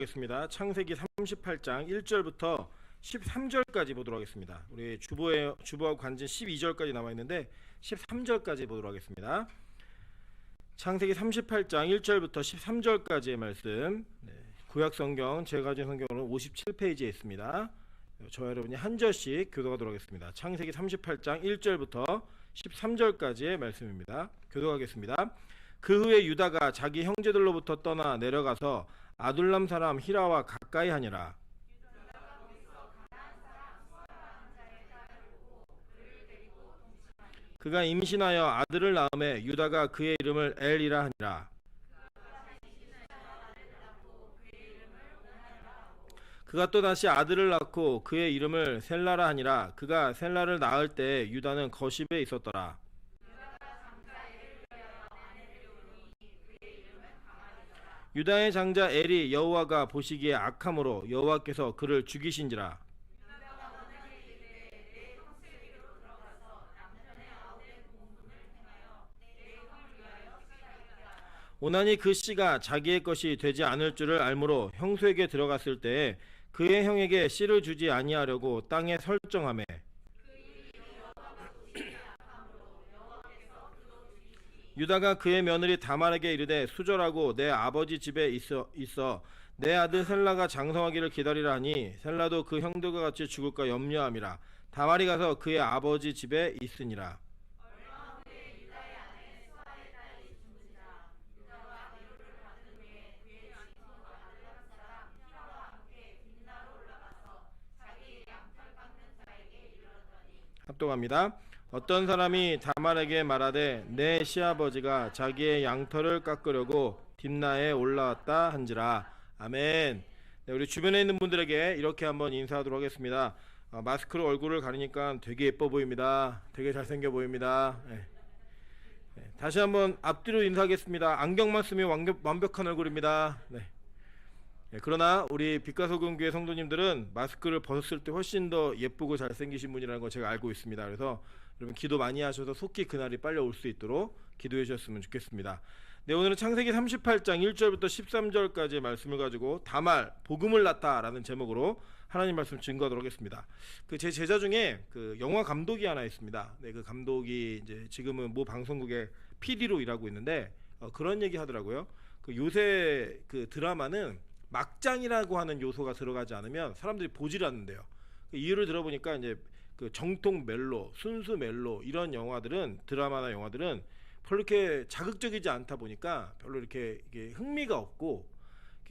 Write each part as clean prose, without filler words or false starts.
하겠습니다. 창세기 38장 1절부터 13절까지 보도록 하겠습니다. 우리 주보와 관진 12절까지 남아 있는데 13절까지 보도록 하겠습니다. 창세기 38장 1절부터 13절까지의 말씀, 구약 성경 제가 가진 성경으로는 57페이지에 있습니다. 저와 여러분이 한 절씩 교독하도록 하겠습니다. 창세기 38장 1절부터 13절까지의 말씀입니다. 교독하겠습니다. 그 후에 유다가 자기 형제들로부터 떠나 내려가서 아둘람 사람 히라와 가까이 하니라. 그가 임신하여 아들을 낳음에 유다가 그의 이름을 엘이라 하니라. 그가 또 다시 아들을 낳고 그의 이름을 셀라라 하니라. 그가 셀라를 낳을 때 유다는 거십에 있었더라. 유다의 장자 엘이 여호와가 보시기에 악함으로 여호와께서 그를 죽이신지라. 오나니 그 씨가 자기의 것이 되지 않을 줄을 알므로 형수에게 들어갔을 때에 그의 형에게 씨를 주지 아니하려고 땅에 설정하매 유다가 그의 며느리 다말에게 이르되 수절하고 내 아버지 집에 있어 내 아들 셀라가 장성하기를 기다리라 하니 셀라도 그 형들과 같이 죽을까 염려함이라. 다말이 가서 그의 아버지 집에 있으니라. 합독합니다. 어떤 사람이 다말에게 말하되 내 시아버지가 자기의 양털을 깎으려고 딥나에 올라왔다 한지라. 아멘. 네, 우리 주변에 있는 분들에게 이렇게 한번 인사하도록 하겠습니다. 마스크로 얼굴을 가리니까 되게 예뻐 보입니다. 되게 잘생겨 보입니다. 네. 다시 한번 앞뒤로 인사하겠습니다. 안경만 쓰면 완벽한 얼굴입니다. 네. 그러나 우리 빛가소금교회 성도님들은 마스크를 벗었을 때 훨씬 더 예쁘고 잘생기신 분이라는 걸 제가 알고 있습니다. 그래서 여러분 기도 많이 하셔서 속히 그날이 빨리 올 수 있도록 기도해 주셨으면 좋겠습니다. 네, 오늘은 창세기 38장 1절부터 13절까지의 말씀을 가지고 다말 복음을 낳다라는 제목으로 하나님 말씀 증거하도록 하겠습니다. 그 제 제자 중에 그 영화 감독이 하나 있습니다. 네, 그 감독이 이제 지금은 모 방송국의 PD로 일하고 있는데 그런 얘기 하더라고요. 그 요새 그 드라마는 막장이라고 하는 요소가 들어가지 않으면 사람들이 보질 않는데요. 그 이유를 들어보니까 이제 그 정통 멜로, 순수 멜로 이런 영화들은 드라마나 영화들은 별로 이렇게 자극적이지 않다 보니까 별로 이렇게 흥미가 없고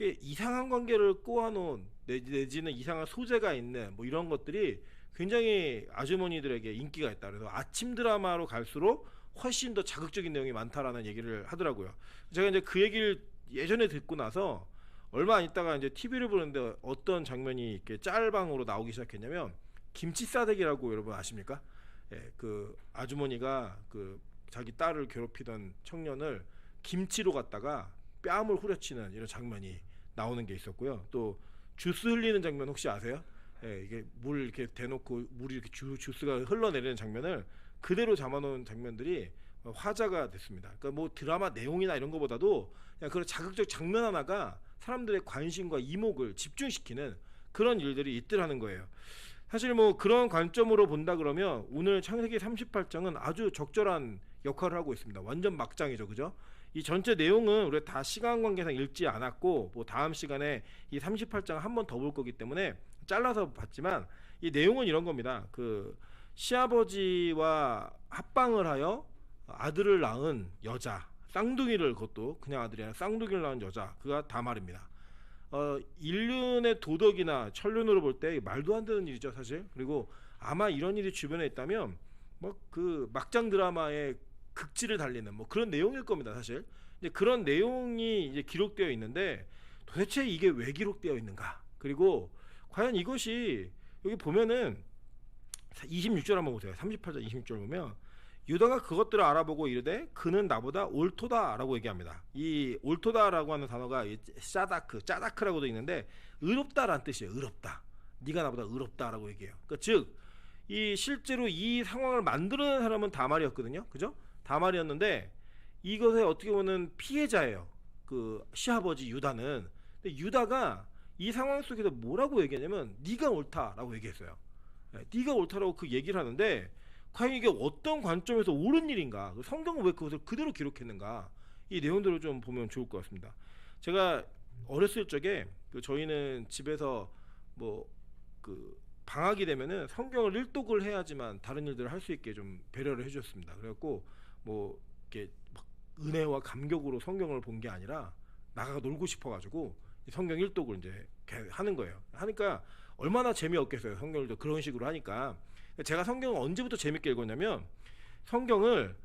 이상한 관계를 꼬아놓은 내지는 이상한 소재가 있는 뭐 이런 것들이 굉장히 아주머니들에게 인기가 있다. 그래서 아침 드라마로 갈수록 훨씬 더 자극적인 내용이 많다라는 얘기를 하더라고요. 제가 이제 그 얘기를 예전에 듣고 나서 얼마 안 있다가 이제 TV를 보는데 어떤 장면이 이렇게 짤방으로 나오기 시작했냐면 김치 싸대기라고 여러분 아십니까? 예, 그 아주머니가 그 자기 딸을 괴롭히던 청년을 김치로 갖다가 뺨을 후려치는 이런 장면이 나오는 게 있었고요. 또 주스 흘리는 장면 혹시 아세요? 예, 이게 물 이렇게 대놓고 물이 이렇게 주스가 흘러내리는 장면을 그대로 잡아놓은 장면들이 화제가 됐습니다. 그러니까 뭐 드라마 내용이나 이런 거보다도 그냥 그런 자극적 장면 하나가 사람들의 관심과 이목을 집중시키는 그런 일들이 있더라는 거예요. 사실 뭐 그런 관점으로 본다 그러면 오늘 창세기 38장은 아주 적절한 역할을 하고 있습니다. 완전 막장이죠, 그죠? 이 전체 내용은 우리가 다 시간 관계상 읽지 않았고 뭐 다음 시간에 이 38장 한 번 더 볼 거기 때문에 잘라서 봤지만 이 내용은 이런 겁니다. 그 시아버지와 합방을 하여 아들을 낳은 여자, 쌍둥이를, 그것도 그냥 아들이 아니라 쌍둥이를 낳은 여자, 그가 다말입니다. 인륜의 도덕이나 천륜으로 볼 때 말도 안 되는 일이죠, 사실. 그리고 아마 이런 일이 주변에 있다면 뭐 그 막장 드라마의 극지를 달리는 뭐 그런 내용일 겁니다, 사실. 이제 그런 내용이 이제 기록되어 있는데 도대체 이게 왜 기록되어 있는가? 그리고 과연 이것이 여기 보면은 26절 한번 보세요. 38절 26절 보면 유다가 그것들을 알아보고 이르되 그는 나보다 옳도다라고 얘기합니다. 이 옳도다라고 하는 단어가 짜다크라고도 있는데 의롭다라는 뜻이에요. 의롭다. 네가 나보다 의롭다라고 얘기해요. 그러니까 즉 이 실제로 이 상황을 만드는 사람은 다말이었거든요. 그죠? 다말이었는데 이것에 어떻게 보면 피해자예요. 그 시아버지 유다는. 근데 유다가 이 상황 속에서 뭐라고 얘기하냐면 네가 옳다라고 얘기했어요. 네가 옳다라고 그 얘기를 하는데 과연 이게 어떤 관점에서 옳은 일인가? 성경은 왜 그것을 그대로 기록했는가? 이 내용들을 좀 보면 좋을 것 같습니다. 제가 어렸을 적에 저희는 집에서 뭐 방학이 되면은 성경을 일독을 해야지만 다른 일들을 할 수 있게 좀 배려를 해주셨습니다. 그래갖고 뭐 이렇게 막 은혜와 감격으로 성경을 본 게 아니라 나가 놀고 싶어가지고 성경 일독을 이제 하는 거예요. 하니까 얼마나 재미없겠어요. 성경을 그런 식으로 하니까. 제가 성경을 언제부터 재밌게 읽었냐면 성경을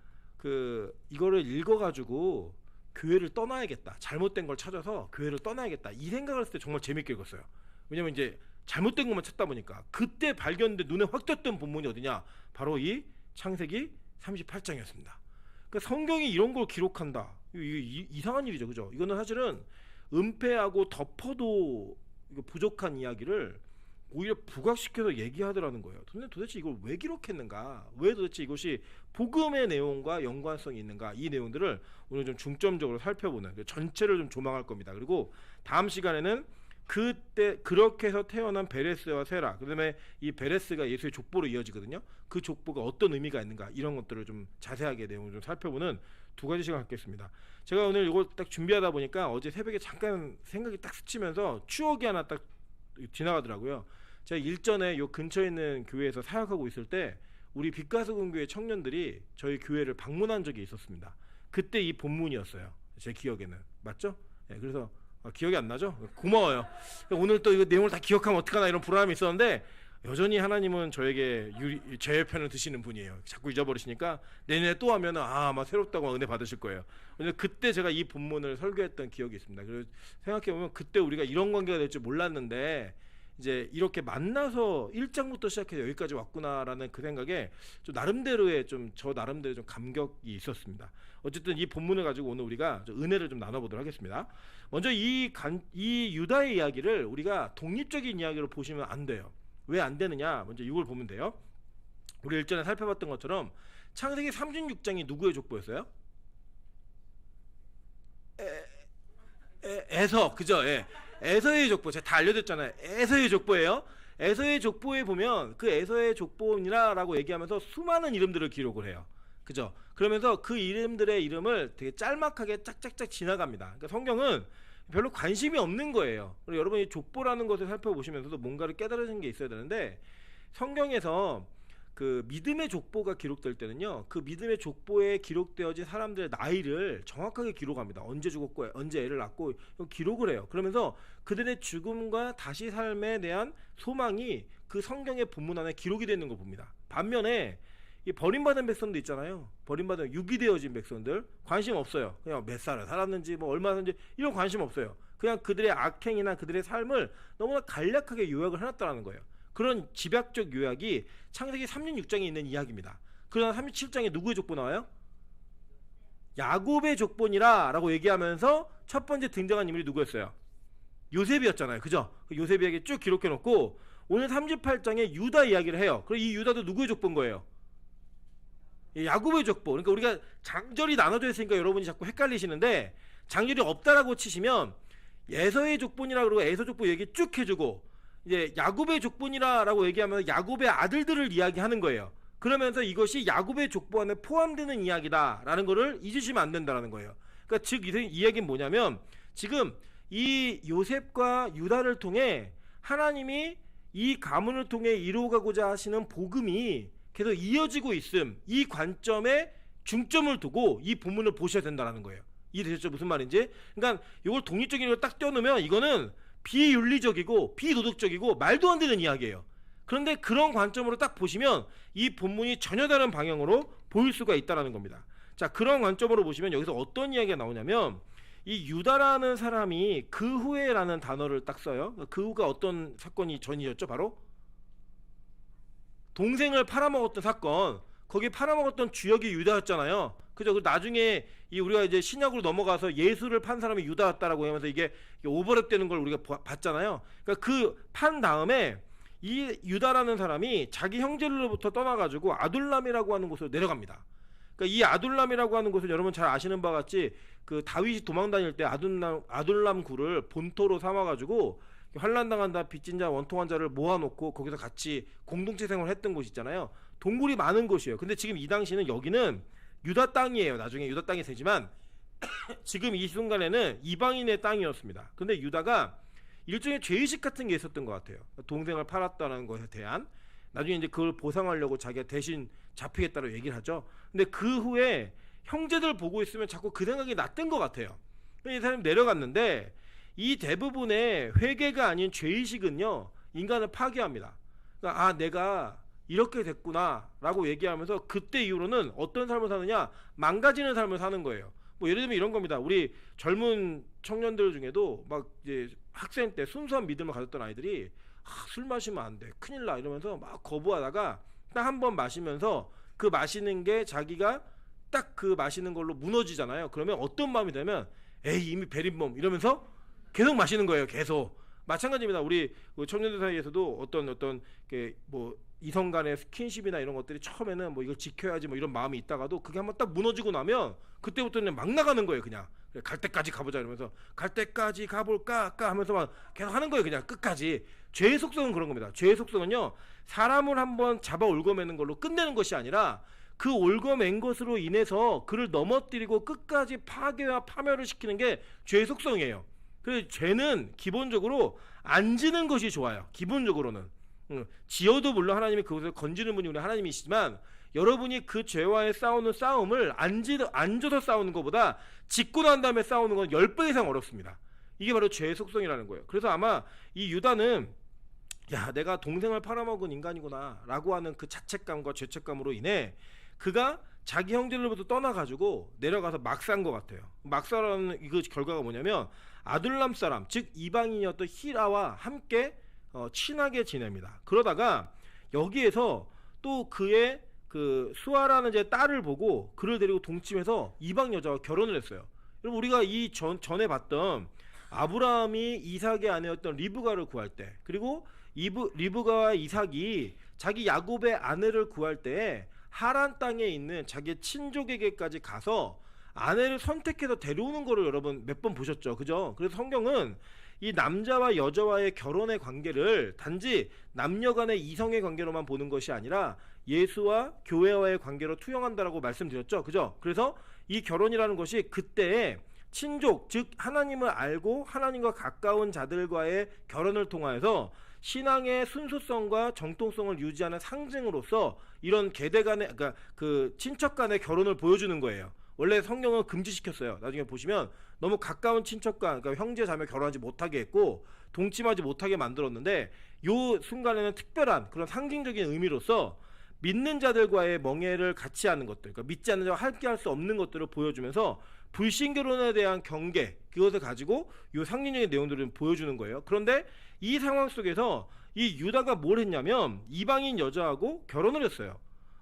이거를 읽어가지고 교회를 떠나야겠다. 잘못된 걸 찾아서 교회를 떠나야겠다. 이 생각을 했을 때 정말 재밌게 읽었어요. 왜냐면 이제 잘못된 것만 찾다 보니까 그때 발견된 눈에 확 떴던 본문이 어디냐? 바로 이 창세기 38장이었습니다. 그러니까 성경이 이런 걸 기록한다. 이게 이상한 일이죠, 그죠? 이거는 사실은 은폐하고 덮어도 부족한 이야기를 오히려 부각시켜서 얘기하더라는 거예요. 도대체 이걸 왜 기록했는가? 왜 도대체 이것이 복음의 내용과 연관성이 있는가? 이 내용들을 오늘 좀 중점적으로 살펴보는 전체를 좀 조망할 겁니다. 그리고 다음 시간에는 그때 그렇게 해서 태어난 베레스와 세라, 그다음에 이 베레스가 예수의 족보로 이어지거든요. 그 족보가 어떤 의미가 있는가, 이런 것들을 좀 자세하게 내용을 좀 살펴보는 두 가지 시간 갖겠습니다. 제가 오늘 이걸 딱 준비하다 보니까 어제 새벽에 잠깐 생각이 딱 스치면서 추억이 하나 딱 지나가더라고요. 제가 일전에 요 근처에 있는 교회에서 사역하고 있을 때 우리 빛가수금교회 청년들이 저희 교회를 방문한 적이 있었습니다. 그때 이 본문이었어요. 제 기억에는. 맞죠? 네, 그래서 기억이 안 나죠? 고마워요. 오늘 또 이거 내용을 다 기억하면 어떡하나 이런 불안함이 있었는데 여전히 하나님은 저에게 제 편을 드시는 분이에요. 자꾸 잊어버리시니까 내년에 또 하면 아마 새롭다고 은혜 받으실 거예요. 그때 제가 이 본문을 설교했던 기억이 있습니다. 그래서 생각해보면 그때 우리가 이런 관계가 될 줄 몰랐는데 이제 이렇게 만나서 1장부터 시작해서 여기까지 왔구나라는 그 생각에 좀 나름대로의 저 나름대로 좀 감격이 있었습니다. 어쨌든 이 본문을 가지고 오늘 우리가 좀 은혜를 좀 나눠보도록 하겠습니다. 먼저 이 유다의 이야기를 우리가 독립적인 이야기로 보시면 안 돼요. 왜 안 되느냐? 먼저 이걸 보면 돼요. 우리 일전에 살펴봤던 것처럼 창세기 36장이 누구의 족보였어요? 에서, 그죠? 예. 에서의 족보, 제가 다 알려줬잖아요. 에서의 족보예요. 에서의 족보에 보면 그 에서의 족보니라라고 얘기하면서 수많은 이름들을 기록을 해요. 그죠? 그러면서 그 이름들의 이름을 되게 짤막하게 짝짝짝 지나갑니다. 그러니까 성경은 별로 관심이 없는 거예요. 그리고 여러분이 족보라는 것을 살펴보시면서도 뭔가를 깨달으시는 게 있어야 되는데, 성경에서 그 믿음의 족보가 기록될 때는요, 그 믿음의 족보에 기록되어진 사람들의 나이를 정확하게 기록합니다. 언제 죽었고 언제 애를 낳고 기록을 해요. 그러면서 그들의 죽음과 다시 삶에 대한 소망이 그 성경의 본문 안에 기록이 되는 걸 봅니다. 반면에 이 버림받은 백성들 있잖아요. 버림받은 유기되어진 백성들 관심 없어요. 그냥 몇 살을 살았는지 뭐 얼마 살았는지 이런 관심 없어요. 그냥 그들의 악행이나 그들의 삶을 너무나 간략하게 요약을 해놨다는 거예요. 그런 집약적 요약이 창세기 36장에 있는 이야기입니다. 그러나 37장에 누구의 족보 나와요? 야곱의 족보니라 라고 얘기하면서 첫 번째 등장한 인물이 누구였어요? 요셉이었잖아요. 그죠? 요셉 이야기 쭉 기록해놓고 오늘 38장에 유다 이야기를 해요. 그리고 이 유다도 누구의 족보인 거예요? 야곱의 족보. 그러니까 우리가 장절이 나눠져 있으니까 여러분이 자꾸 헷갈리시는데, 장절이 없다라고 치시면 에서의 족보니라 그러고 에서 족보 얘기 쭉 해주고, 이제 야곱의 족보니라라고 얘기하면 야곱의 아들들을 이야기하는 거예요. 그러면서 이것이 야곱의 족보 안에 포함되는 이야기다라는 거를 잊으시면 안 된다라는 거예요. 그러니까 즉 이 이야기는 뭐냐면, 지금 이 요셉과 유다를 통해 하나님이 이 가문을 통해 이루어가고자 하시는 복음이 계속 이어지고 있음, 이 관점에 중점을 두고 이 본문을 보셔야 된다는 거예요. 이해되셨죠? 무슨 말인지? 그러니까 이걸 독립적인 걸 딱 떼어놓으면 이거는 비윤리적이고 비도덕적이고 말도 안 되는 이야기예요. 그런데 그런 관점으로 딱 보시면 이 본문이 전혀 다른 방향으로 보일 수가 있다는 겁니다. 자, 그런 관점으로 보시면 여기서 어떤 이야기가 나오냐면, 이 유다라는 사람이 그 후에라는 단어를 딱 써요. 그 후가 어떤 사건이 전이었죠? 바로 동생을 팔아먹었던 사건. 거기 팔아먹었던 주역이 유다였잖아요. 그죠? 그 나중에 우리가 이제 신약으로 넘어가서 예수를 판 사람이 유다였다라고 하면서 이게 오버랩되는 걸 우리가 봤잖아요. 그러니까 그 판 다음에 이 유다라는 사람이 자기 형제들로부터 떠나가지고 아둘람이라고 하는 곳으로 내려갑니다. 그러니까 이 아둘람이라고 하는 곳을 여러분 잘 아시는 바와 같이 그 다윗이 도망 다닐 때 아둘람 굴을 본토로 삼아가지고 환난 당한다 빚진 자 원통한 자를 모아놓고 거기서 같이 공동체 생활을 했던 곳이 있잖아요. 동굴이 많은 곳이에요. 근데 지금 이 당시는 여기는 유다 땅이에요. 나중에 유다 땅이 되지만 지금 이 순간에는 이방인의 땅이었습니다. 근데 유다가 일종의 죄의식 같은 게 있었던 것 같아요. 동생을 팔았다는 것에 대한, 나중에 이제 그걸 보상하려고 자기가 대신 잡히겠다고 얘기를 하죠. 근데 그 후에 형제들 보고 있으면 자꾸 그 생각이 났던 것 같아요. 이 사람이 내려갔는데 이 대부분의 회개가 아닌 죄의식은요 인간을 파괴합니다. 그러니까 아 내가 이렇게 됐구나 라고 얘기하면서 그때 이후로는 어떤 삶을 사느냐, 망가지는 삶을 사는 거예요. 뭐 예를 들면 이런 겁니다. 우리 젊은 청년들 중에도 막 이제 학생 때 순수한 믿음을 가졌던 아이들이 술 마시면 안 돼, 큰일 나 이러면서 막 거부하다가 딱 한 번 마시면서 그 마시는 게 자기가 딱 그 마시는 걸로 무너지잖아요. 그러면 어떤 마음이 되면 에이 이미 베린 몸 이러면서 계속 마시는 거예요. 계속. 마찬가지입니다. 우리 청년들 사이에서도 어떤 뭐 이성 간의 스킨십이나 이런 것들이 처음에는 뭐 이걸 지켜야지 뭐 이런 마음이 있다가도 그게 한번 딱 무너지고 나면 그때부터는 막 나가는 거예요. 그냥 갈 때까지 가보자 이러면서 갈 때까지 가볼까 하면서 막 계속 하는 거예요. 그냥 끝까지. 죄의 속성은 그런 겁니다. 죄의 속성은요 사람을 한번 잡아 얽어매는 걸로 끝내는 것이 아니라 그 얽어맨 것으로 인해서 그를 넘어뜨리고 끝까지 파괴와 파멸을 시키는 게 죄의 속성이에요. 그래서 죄는 기본적으로 안 지는 것이 좋아요. 기본적으로는. 지어도 물론 하나님이 그것을 건지는 분이 우리 하나님이시지만 여러분이 그 죄와의 싸우는 싸움을 앉아서 싸우는 것보다 짓고 난 다음에 싸우는 건 10배 이상 어렵습니다. 이게 바로 죄의 속성이라는 거예요. 그래서 아마 이 유다는 야 내가 동생을 팔아먹은 인간이구나 라고 하는 그 자책감과 죄책감으로 인해 그가 자기 형제들로부터 떠나가지고 내려가서 막 산 것 같아요. 막 사라는 이거 결과가 뭐냐면 아둘람 사람 즉 이방인이었던 히라와 함께 친하게 지냅니다. 그러다가 여기에서 또 그의 그 수아라는 제 딸을 보고 그를 데리고 동침해서 이방 여자와 결혼을 했어요. 여러분 우리가 이 전에 봤던 아브라함이 이삭의 아내였던 리브가를 구할 때, 그리고 리브가와 이삭이 자기 야곱의 아내를 구할 때 하란 땅에 있는 자기 친족에게까지 가서 아내를 선택해서 데려오는 거를 여러분 몇 번 보셨죠, 그죠? 그래서 성경은 이 남자와 여자와의 결혼의 관계를 단지 남녀간의 이성의 관계로만 보는 것이 아니라 예수와 교회와의 관계로 투영한다라고 말씀드렸죠, 그죠? 그래서 이 결혼이라는 것이 그때의 친족, 즉 하나님을 알고 하나님과 가까운 자들과의 결혼을 통하여서 신앙의 순수성과 정통성을 유지하는 상징으로서 이런 계대 간의, 그러니까 그 친척 간의 결혼을 보여주는 거예요. 원래 성경은 금지시켰어요. 나중에 보시면 너무 가까운 친척과, 그러니까 형제 자매 결혼하지 못하게 했고 동침하지 못하게 만들었는데 요 순간에는 특별한 그런 상징적인 의미로서 믿는 자들과의 멍해를 같이 하는 것들, 그러니까 믿지 않는 자와 함께 할 수 없는 것들을 보여주면서 불신 결혼에 대한 경계, 그것을 가지고 요 상징적인 내용들을 보여주는 거예요. 그런데 이 상황 속에서 이 유다가 뭘 했냐면 이방인 여자하고 결혼을 했어요.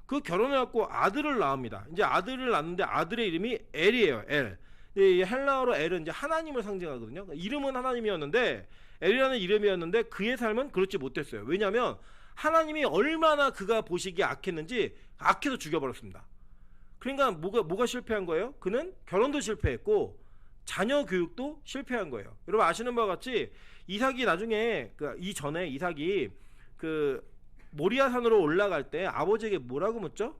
그 결혼을 갖고 아들을 낳습니다. 이제 아들을 낳는데 아들의 이름이 엘이에요. 엘. 이 헬라어로 엘은 이제 하나님을 상징하거든요. 그러니까 이름은 하나님이었는데 엘이라는 이름이었는데 그의 삶은 그렇지 못했어요. 왜냐하면 하나님이 얼마나 그가 보시기에 악했는지 악해서 죽여버렸습니다. 그러니까 뭐가 실패한 거예요? 그는 결혼도 실패했고 자녀 교육도 실패한 거예요. 여러분 아시는 바와 같이 이삭이 나중에 이전에 이삭이 그 모리아산으로 올라갈 때 아버지에게 뭐라고 묻죠?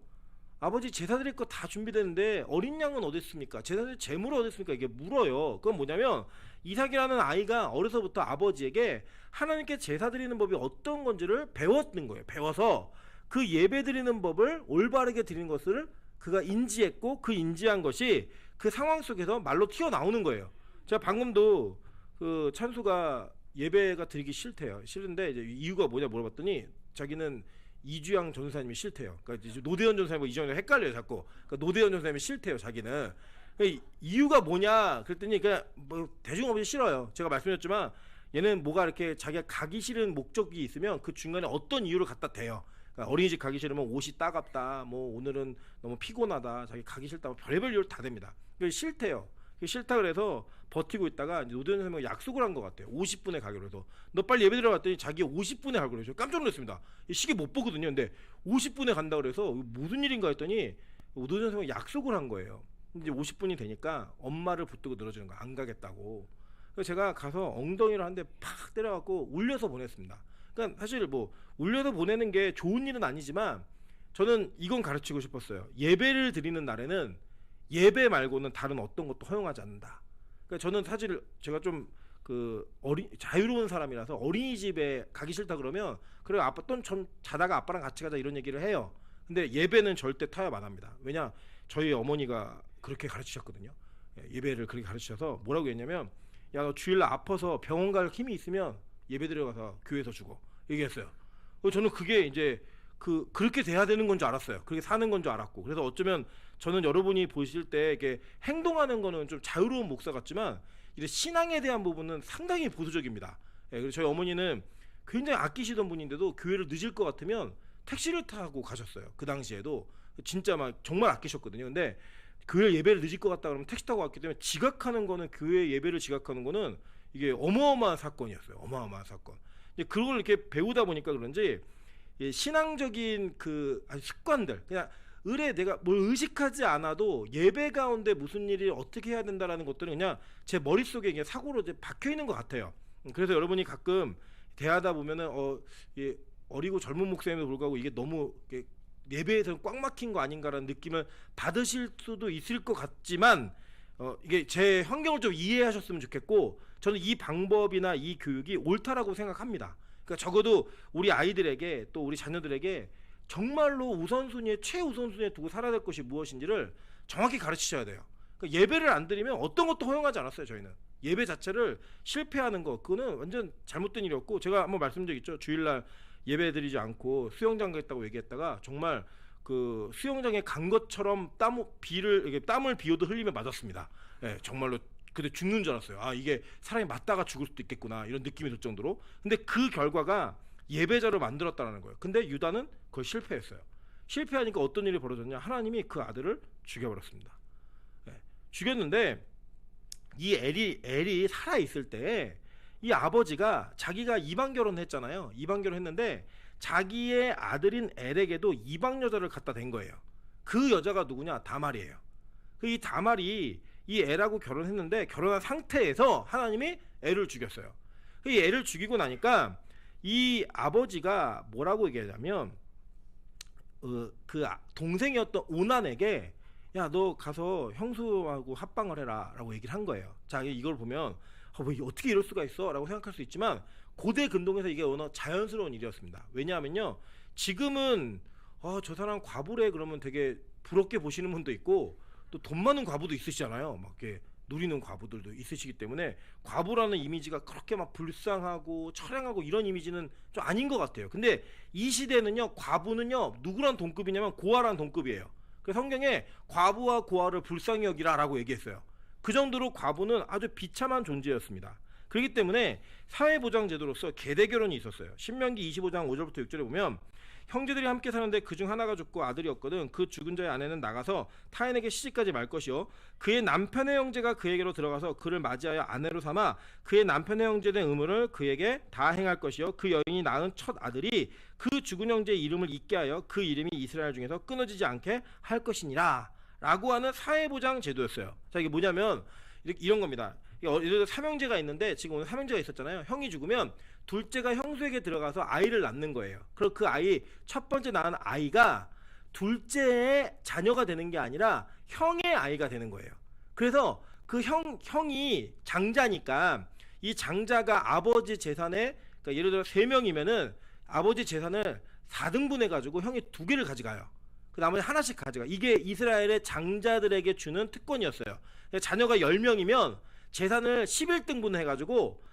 아버지 제사 드릴 거 다 준비되는데 어린 양은 어디 있습니까? 제사 드릴 재물은 어디 있습니까? 이게 물어요. 그건 뭐냐면 이삭이라는 아이가 어려서부터 아버지에게 하나님께 제사 드리는 법이 어떤 건지를 배웠는 거예요. 배워서 그 예배 드리는 법을 올바르게 드리는 것을 그가 인지했고 그 인지한 것이 그 상황 속에서 말로 튀어나오는 거예요. 제가 방금도 그 찬수가 예배가 드리기 싫대요. 싫은데 이제 이유가 뭐냐 물어봤더니 자기는 이주양 전사님이 싫대요. 그러니까 노대현 전사님과 이주양이 헷갈려요 자꾸. 그러니까 노대현 전사님이 싫대요 자기는. 그러니까 이유가 뭐냐 그랬더니 그냥 뭐 대중 없이 싫어요. 제가 말씀드렸지만 얘는 뭐가 이렇게 자기가 가기 싫은 목적이 있으면 그 중간에 어떤 이유를 갖다 대요. 그러니까 어린이집 가기 싫으면 옷이 따갑다, 뭐 오늘은 너무 피곤하다, 자기 가기 싫다, 별의별 이유를 다 댑니다. 싫대요. 싫다 그래서 버티고 있다가 노대현 선생님과 약속을 한 것 같아요. 50분에 가기로 해서 너 빨리 예배 들어갔더니 자기 50분에 가기로 해서 깜짝 놀랐습니다. 시계 못 보거든요. 근데 50분에 간다 그래서 무슨 일인가 했더니 노대현 선생님과 약속을 한 거예요. 이제 50분이 되니까 엄마를 붙들고 늘어지는 거야. 안 가겠다고. 그래서 제가 가서 엉덩이를 한 대 팍 때려갖고 울려서 보냈습니다. 그러니까 사실 뭐 울려서 보내는 게 좋은 일은 아니지만 저는 이건 가르치고 싶었어요. 예배를 드리는 날에는 예배 말고는 다른 어떤 것도 허용하지 않는다. 그러니까 저는 사실 제가 좀 자유로운 사람이라서 어린이집에 가기 싫다 그러면 그래 아빠 또 좀 자다가 아빠랑 같이 가자 이런 얘기를 해요. 근데 예배는 절대 타협 안 합니다. 왜냐 저희 어머니가 그렇게 가르치셨거든요. 예배를 그렇게 가르치셔서 뭐라고 했냐면 야 너 주일날 아파서 병원 갈 힘이 있으면 예배 드려가서 교회에서 주고 얘기했어요. 저는 그게 이제 그렇게 돼야 되는 건 줄 알았어요. 그렇게 사는 건 줄 알았고 그래서 어쩌면 저는 여러분이 보실 때 이렇게 행동하는 거는 좀 자유로운 목사 같지만 이제 신앙에 대한 부분은 상당히 보수적입니다. 그래서 저희 어머니는 굉장히 아끼시던 분인데도 교회를 늦을 것 같으면 택시를 타고 가셨어요. 그 당시에도 진짜 막 정말 아끼셨거든요. 근데 교회 예배를 늦을 것 같다 그러면 택시 타고 왔기 때문에 지각하는 거는 교회 예배를 지각하는 거는 이게 어마어마한 사건이었어요. 어마어마한 사건. 이제 그걸 이렇게 배우다 보니까 그런지 신앙적인 습관들 그냥 내가 뭘 의식하지 않아도 예배 가운데 무슨 일이 어떻게 해야 된다라는 것들은 그냥 제 머릿속에 이게 사고로 이제 박혀 있는 것 같아요. 그래서 여러분이 가끔 대하다 보면은 어리고 젊은 목사님에도 불구하고 이게 너무 예배에서는 꽉 막힌 거 아닌가라는 느낌을 받으실 수도 있을 것 같지만 이게 제 환경을 좀 이해하셨으면 좋겠고 저는 이 방법이나 이 교육이 옳다라고 생각합니다. 그러니까 적어도 우리 아이들에게 또 우리 자녀들에게 정말로 우선순위에 최우선순위에 두고 살아야 될 것이 무엇인지를 정확히 가르치셔야 돼요. 그러니까 예배를 안 드리면 어떤 것도 허용하지 않았어요. 저희는 예배 자체를 실패하는 거 그거는 완전 잘못된 일이었고 제가 한번 말씀드린 적 있죠. 주일날 예배 드리지 않고 수영장 가겠다고 얘기했다가 정말 그 수영장에 간 것처럼 땀을 비오듯 흘리며 맞았습니다. 정말로 그때 죽는 줄 알았어요. 아 이게 사람이 맞다가 죽을 수도 있겠구나 이런 느낌이 들 정도로. 근데 그 결과가 예배자로 만들었다는 거예요. 근데 유다는 그걸 실패했어요. 실패하니까 어떤 일이 벌어졌냐? 하나님이 그 아들을 죽여버렸습니다. 죽였는데 이 엘이 살아 있을 때 이 아버지가 자기가 이방 결혼했잖아요. 이방 결혼했는데 자기의 아들인 엘에게도 이방 여자를 갖다 댄 거예요. 그 여자가 누구냐? 다말이에요. 이 다말이 이 엘하고 결혼했는데 결혼한 상태에서 하나님이 엘을 죽였어요. 이 엘을 죽이고 나니까 이 아버지가 뭐라고 얘기하냐면 그 동생이었던 오난에게 야 너 가서 형수하고 합방을 해라 라고 얘기를 한 거예요. 자 이걸 보면 왜 어떻게 이럴 수가 있어 라고 생각할 수 있지만 고대 근동에서 이게 워낙 자연스러운 일이었습니다. 왜냐하면요 지금은 저 사람 과부래 그러면 되게 부럽게 보시는 분도 있고 또 돈 많은 과부도 있으시잖아요. 막 이렇게 누리는 과부들도 있으시기 때문에 과부라는 이미지가 그렇게 막 불쌍하고 처량하고 이런 이미지는 좀 아닌 것 같아요. 근데 이 시대는요 과부는요 누구랑 동급이냐면 고아랑 동급이에요. 그래서 성경에 과부와 고아를 불쌍히 여기라 라고 얘기했어요. 그 정도로 과부는 아주 비참한 존재였습니다. 그렇기 때문에 사회보장제도로서 계대결혼이 있었어요. 신명기 25장 5절부터 6절에 보면 형제들이 함께 사는데 그중 하나가 죽고 아들이었거든. 그 죽은 자의 아내는 나가서 타인에게 시집가지 말 것이요 그의 남편의 형제가 그에게로 들어가서 그를 맞이하여 아내로 삼아 그의 남편의 형제된 의무를 그에게 다 행할 것이요 그 여인이 낳은 첫 아들이 그 죽은 형제의 이름을 잊게 하여 그 이름이 이스라엘 중에서 끊어지지 않게 할 것이니라 라고 하는 사회보장 제도였어요. 자 이게 뭐냐면 이런 겁니다. 예를 들어 삼형제가 있는데 지금 오늘 삼형제가 있었잖아요. 형이 죽으면 둘째가 형수에게 들어가서 아이를 낳는 거예요. 그리고 그 아이 첫 번째 낳은 아이가 둘째의 자녀가 되는 게 아니라 형의 아이가 되는 거예요. 그래서 그 형이 장자니까 이 장자가 아버지 재산에 그러니까 예를 들어 3명이면은 아버지 재산을 4등분 해가지고 형이 2개를 가져가요. 그 나머지 하나씩 가져가. 이게 이스라엘의 장자들에게 주는 특권이었어요. 자녀가 10명이면 재산을 11등분 해가지고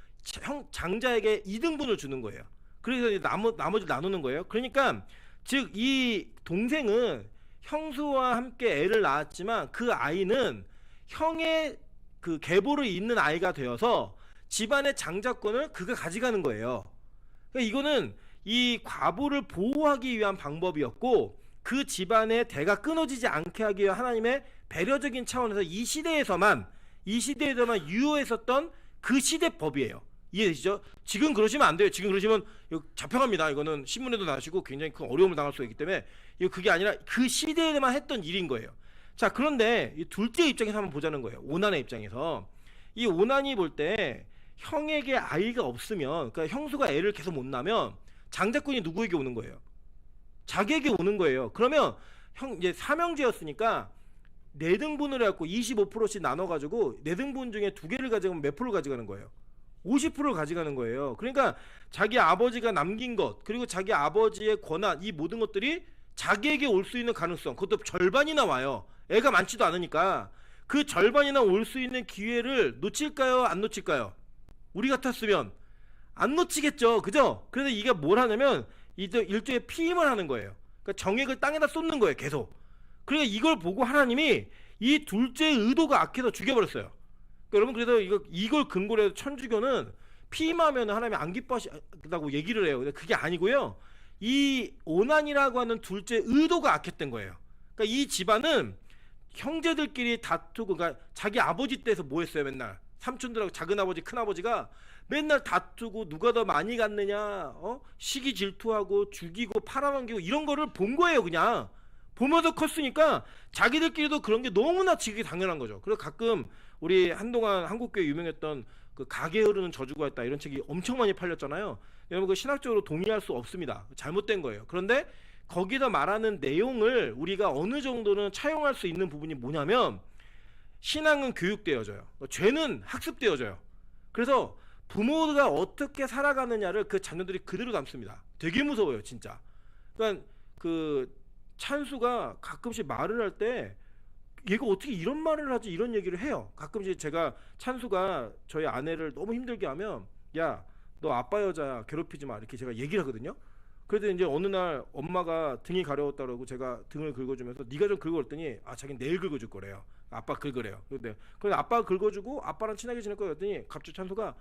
장자에게 2등분을 주는 거예요. 그래서 나머지 나누는 거예요. 그러니까 즉 이 동생은 형수와 함께 애를 낳았지만 그 아이는 형의 그 계보를 잇는 아이가 되어서 집안의 장자권을 그가 가져가는 거예요. 그러니까 이거는 이 과부를 보호하기 위한 방법이었고 그 집안의 대가 끊어지지 않게 하기 위한 하나님의 배려적인 차원에서 이 시대에서만 유효했었던 그 시대 법이에요. 이해되시죠? 지금 그러시면 안 돼요. 지금 그러시면 잡혀갑니다. 이거는 신문에도 나시고 굉장히 큰 어려움을 당할 수 있기 때문에 그게 아니라 그 시대에만 했던 일인 거예요. 자 그런데 이 둘째 입장에서 한번 보자는 거예요. 오난의 입장에서 이 오난이 볼 때 형에게 아이가 없으면, 그러니까 형수가 애를 계속 못 낳으면 장자권이 누구에게 오는 거예요? 자기에게 오는 거예요. 그러면 형 이제 삼형제였으니까 4등분을 해갖고 25%씩 나눠가지고 4등분 중에 2개를 가져가면 몇 프로 가져가는 거예요? 50%를 가져가는 거예요. 그러니까 자기 아버지가 남긴 것, 그리고 자기 아버지의 권한, 이 모든 것들이 자기에게 올 수 있는 가능성, 그것도 절반이나 와요. 애가 많지도 않으니까. 그 절반이나 올 수 있는 기회를 놓칠까요? 안 놓칠까요? 우리 같았으면 안 놓치겠죠. 그죠? 그래서 이게 뭘 하냐면 일종의 피임을 하는 거예요. 그러니까 정액을 땅에다 쏟는 거예요. 계속. 그러니까 이걸 보고 하나님이 이 둘째의 의도가 악해서 죽여버렸어요. 그러니까 여러분, 그래서 이걸 근거로 해서 천주교는 피임하면 하나님이 안 기뻐하신다고 얘기를 해요. 근데 그게 아니고요. 이 오난이라고 하는 둘째의 의도가 악했던 거예요. 그러니까 이 집안은 형제들끼리 다투고, 그러니까 자기 아버지 때에서 뭐 했어요? 맨날 삼촌들하고 작은아버지 큰아버지가 맨날 다투고 누가 더 많이 갔느냐, 시기 질투하고 죽이고 팔아넘기고 이런 거를 본 거예요. 그냥 보면서 컸으니까 자기들끼리도 그런 게 너무나 지극히 당연한 거죠. 그래서 가끔 우리 한동안 한국교회 유명했던 그 가게 흐르는 저주가 있다 이런 책이 엄청 많이 팔렸잖아요. 여러분, 그 신학적으로 동의할 수 없습니다. 잘못된 거예요. 그런데 거기다 말하는 내용을 우리가 어느 정도는 차용할 수 있는 부분이 뭐냐면, 신앙은 교육되어져요. 죄는 학습되어져요. 그래서 부모가 어떻게 살아가느냐를 그 자녀들이 그대로 담습니다. 되게 무서워요, 진짜. 그러니까 그 찬수가 가끔씩 말을 할 때 얘가 어떻게 이런 말을 하지, 이런 얘기를 해요. 가끔씩 제가 찬수가 저희 아내를 너무 힘들게 하면, 야, 너 아빠 여자야, 괴롭히지 마, 이렇게 제가 얘기를 하거든요. 그래도 이제 어느 날 엄마가 등이 가려웠다 그러고 제가 등을 긁어주면서 네가 좀 긁어줬더니 자기는 내일 긁어줄 거래요. 아빠 긁으래요. 근데 아빠가 긁어주고 아빠랑 친하게 지낼 거야 했더니 갑자기 찬수가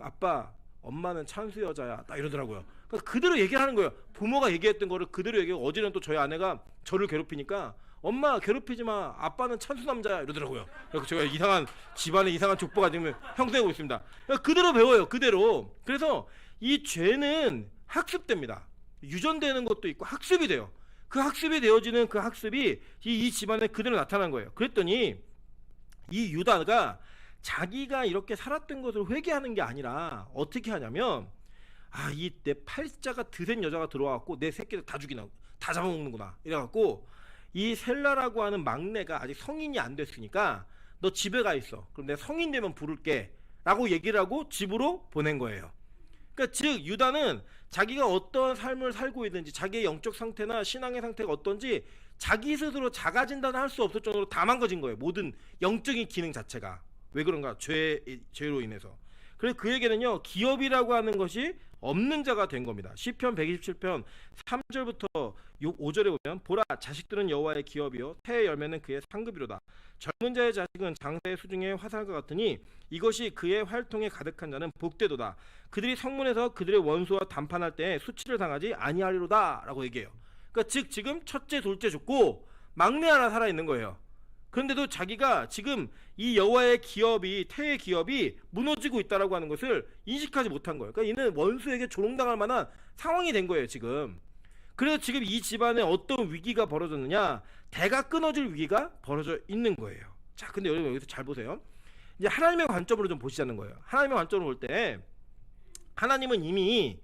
아빠, 엄마는 찬수 여자야, 딱 이러더라고요. 그러니까 그대로 얘기를 하는 거예요. 부모가 얘기했던 거를 그대로 얘기하고, 어제는 또 저희 아내가 저를 괴롭히니까 엄마 괴롭히지 마, 아빠는 찬수 남자야, 이러더라고요. 그래서 제가 이상한 집안에 이상한 족보가 지금 형성되고 있습니다. 그러니까 그대로 배워요, 그대로. 그래서 이 죄는 학습됩니다. 유전되는 것도 있고 학습이 돼요. 그 학습이 되어지는 그 학습이 이 집안에 그대로 나타난 거예요. 그랬더니 이 유다가 자기가 이렇게 살았던 것을 회개하는 게 아니라 어떻게 하냐면, 이 내 팔자가 드센 여자가 들어와갖고 내 새끼들 다 죽이나, 다 잡아먹는구나 이래갖고, 이 셀라라고 하는 막내가 아직 성인이 안 됐으니까 너 집에 가 있어, 그럼 내가 성인 되면 부를게 라고 얘기를 하고 집으로 보낸 거예요. 그러니까 즉 유다는 자기가 어떤 삶을 살고 있는지, 자기의 영적 상태나 신앙의 상태가 어떤지 자기 스스로 자가진단을 할 수 없을 정도로 다 망가진 거예요. 모든 영적인 기능 자체가. 왜 그런가? 죄로 인해서. 그래서 그에게는요, 기업이라고 하는 것이 없는 자가 된 겁니다. 시편 127편 3절부터 5절에 보면, 보라, 자식들은 여호와의 기업이요 태의 열매는 그의 상급이로다. 젊은 자의 자식은 장사의 수중의 화살과 같으니 이것이 그의 활통에 가득한 자는 복되도다. 그들이 성문에서 그들의 원수와 담판할 때 수치를 당하지 아니하리로다 라고 얘기해요. 그러니까 즉 지금 첫째 둘째 죽고 막내 하나 살아있는 거예요. 그런데도 자기가 지금 이 여호와의 기업이, 태의 기업이 무너지고 있다라고 하는 것을 인식하지 못한 거예요. 그러니까 이는 원수에게 조롱당할 만한 상황이 된 거예요, 지금. 그래서 지금 이 집안에 어떤 위기가 벌어졌느냐, 대가 끊어질 위기가 벌어져 있는 거예요. 자, 근데 여러분 여기서 잘 보세요. 이제 하나님의 관점으로 좀 보시자는 거예요. 하나님의 관점으로 볼 때 하나님은 이미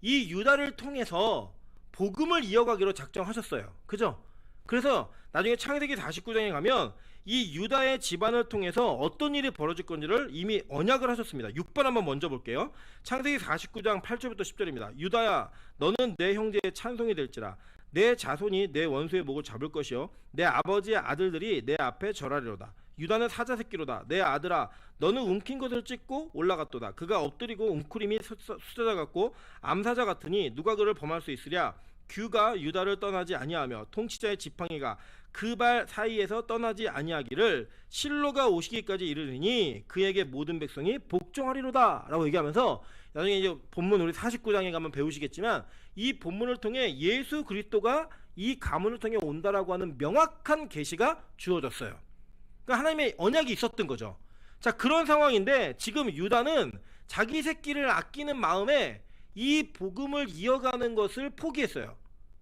이 유다를 통해서 복음을 이어가기로 작정하셨어요. 그죠? 그래서 나중에 창세기 49장에 가면 이 유다의 집안을 통해서 어떤 일이 벌어질 건지를 이미 언약을 하셨습니다. 6번 한번 먼저 볼게요. 창세기 49장 8절부터 10절입니다. 유다야, 너는 내 형제의 찬송이 될지라. 내 자손이 내 원수의 목을 잡을 것이요 내 아버지의 아들들이 내 앞에 절하리로다. 유다는 사자 새끼로다. 내 아들아, 너는 움킨 것을 찢고 올라갔도다. 그가 엎드리고 웅크림이 수자자 같고 암사자 같으니 누가 그를 범할 수 있으랴. 규가 유다를 떠나지 아니하며 통치자의 지팡이가 그 발 사이에서 떠나지 아니하기를 실로가 오시기까지 이르리니 그에게 모든 백성이 복종하리로다 라고 얘기하면서, 나중에 이제 본문 우리 49장에 가면 배우시겠지만 이 본문을 통해 예수 그리스도가 이 가문을 통해 온다라고 하는 명확한 계시가 주어졌어요. 그러니까 하나님의 언약이 있었던 거죠. 자, 그런 상황인데 지금 유다는 자기 새끼를 아끼는 마음에 이 복음을 이어가는 것을 포기했어요.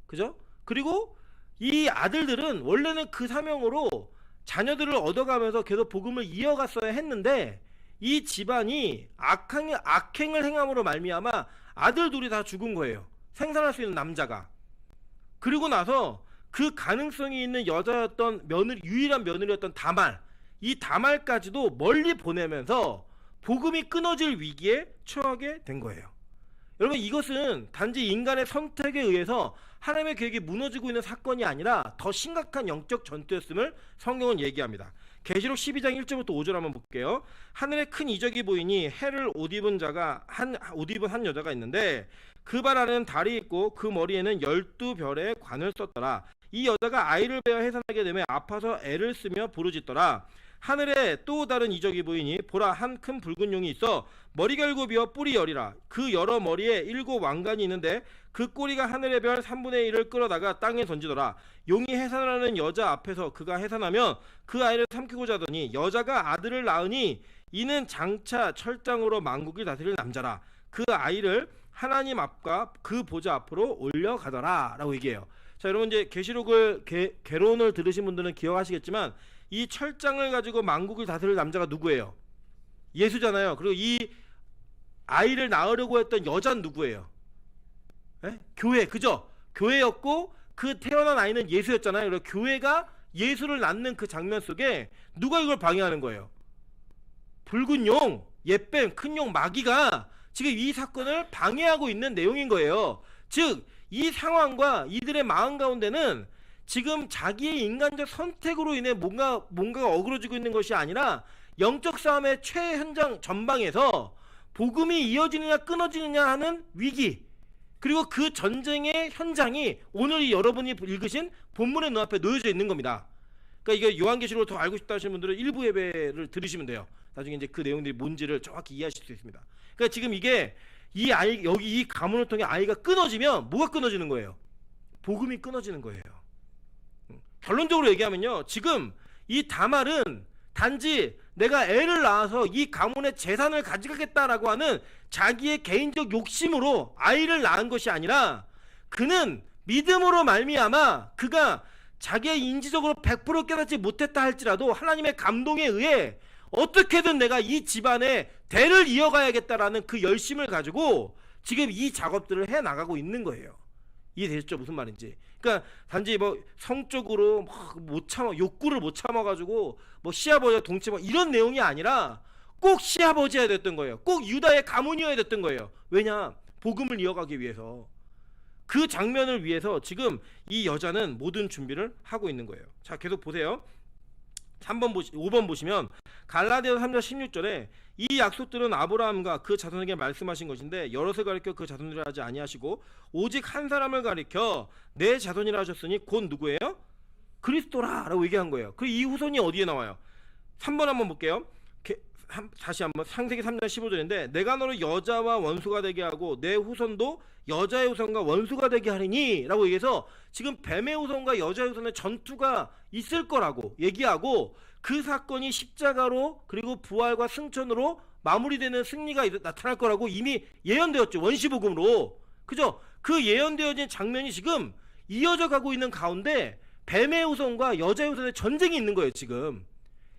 그죠? 그리고 이 아들들은 원래는 그 사명으로 자녀들을 얻어가면서 계속 복음을 이어갔어야 했는데, 이 집안이 악행을 행함으로 말미암아 아들 둘이 다 죽은 거예요. 생산할 수 있는 남자가. 그리고 나서 그 가능성이 있는 여자였던 유일한 며느리였던 다말, 이 다말까지도 멀리 보내면서 복음이 끊어질 위기에 처하게 된 거예요. 여러분, 이것은 단지 인간의 선택에 의해서 하나님의 계획이 무너지고 있는 사건이 아니라 더 심각한 영적 전투였음을 성경은 얘기합니다. 계시록 12장 1절부터 5절 한번 볼게요. 하늘에 큰 이적이 보이니 해를 옷 입은 한 여자가 있는데 그 발 아래는 달이 있고 그 머리에는 12별의 관을 썼더라. 이 여자가 아이를 베어 해산하게 되며 아파서 애를 쓰며 부르짖더라. 하늘에 또 다른 이적이 보이니 보라, 한 큰 붉은 용이 있어 머리가 7이어 뿔이 10이라. 그 여러 머리에 7 왕관이 있는데 그 꼬리가 하늘의 별 3분의 1을 끌어다가 땅에 던지더라. 용이 해산하는 여자 앞에서 그가 해산하면 그 아이를 삼키고자 하더니 여자가 아들을 낳으니 이는 장차 철장으로 만국을 다스릴 남자라. 그 아이를 하나님 앞과 그 보좌 앞으로 올려가더라 라고 얘기해요. 자, 여러분, 이제 계시록을 개론을 들으신 분들은 기억하시겠지만 이 철장을 가지고 만국을 다스릴 남자가 누구예요? 예수잖아요. 그리고 이 아이를 낳으려고 했던 여자는 누구예요? 에? 교회, 그죠? 교회였고 그 태어난 아이는 예수였잖아요. 그리고 교회가 예수를 낳는 그 장면 속에 누가 이걸 방해하는 거예요? 붉은 용, 옛뱀, 큰 용, 마귀가 지금 이 사건을 방해하고 있는 내용인 거예요. 즉, 이 상황과 이들의 마음 가운데는 지금 자기의 인간적 선택으로 인해 뭔가가 어그러지고 있는 것이 아니라 영적 싸움의 최현장 전방에서 복음이 이어지느냐 끊어지느냐 하는 위기, 그리고 그 전쟁의 현장이 오늘 여러분이 읽으신 본문의 눈앞에 놓여져 있는 겁니다. 그러니까 이거 요한계시록을 더 알고 싶다 하시는 분들은 일부 예배를 들으시면 돼요. 나중에 이제 그 내용들이 뭔지를 정확히 이해하실 수 있습니다. 그러니까 지금 이게 이 아이, 여기 이 가문을 통해 아이가 끊어지면 뭐가 끊어지는 거예요? 복음이 끊어지는 거예요. 결론적으로 얘기하면요, 지금 이 다말은 단지 내가 애를 낳아서 이 가문의 재산을 가져가겠다라고 하는 자기의 개인적 욕심으로 아이를 낳은 것이 아니라 그는 믿음으로 말미암아 그가 자기의 인지적으로 100% 깨닫지 못했다 할지라도 하나님의 감동에 의해 어떻게든 내가 이 집안의 대를 이어가야겠다라는 그 열심을 가지고 지금 이 작업들을 해 나가고 있는 거예요. 이해되셨죠? 무슨 말인지. 그러니까 단지 뭐 성적으로 못 참아, 욕구를 못 참아가지고 뭐 시아버지와 동치 뭐 이런 내용이 아니라 꼭 시아버지여야 됐던 거예요. 꼭 유다의 가문이어야 됐던 거예요. 왜냐? 복음을 이어가기 위해서. 그 장면을 위해서 지금 이 여자는 모든 준비를 하고 있는 거예요. 자, 계속 보세요. 5번 보시면 갈라디아서 3장 16절에 이 약속들은 아브라함과 그 자손에게 말씀하신 것인데 여럿을 가리켜 그 자손이라 하지 아니하시고 오직 한 사람을 가리켜 내 자손이라 하셨으니 곧 누구예요? 그리스도라 라고 얘기한 거예요. 그 이 후손이 어디에 나와요? 3번 한번 볼게요. 다시 한번 창세기 3장 15절인데 내가 너를 여자와 원수가 되게 하고 내 후손도 여자의 후손과 원수가 되게 하리니 라고 얘기해서 지금 뱀의 후손과 여자의 후손의 전투가 있을 거라고 얘기하고 그 사건이 십자가로 그리고 부활과 승천으로 마무리되는 승리가 나타날 거라고 이미 예언되었죠. 원시복음으로. 그죠? 그 예언되어진 장면이 지금 이어져 가고 있는 가운데 뱀의 후손과 여자의 후손의 전쟁이 있는 거예요. 지금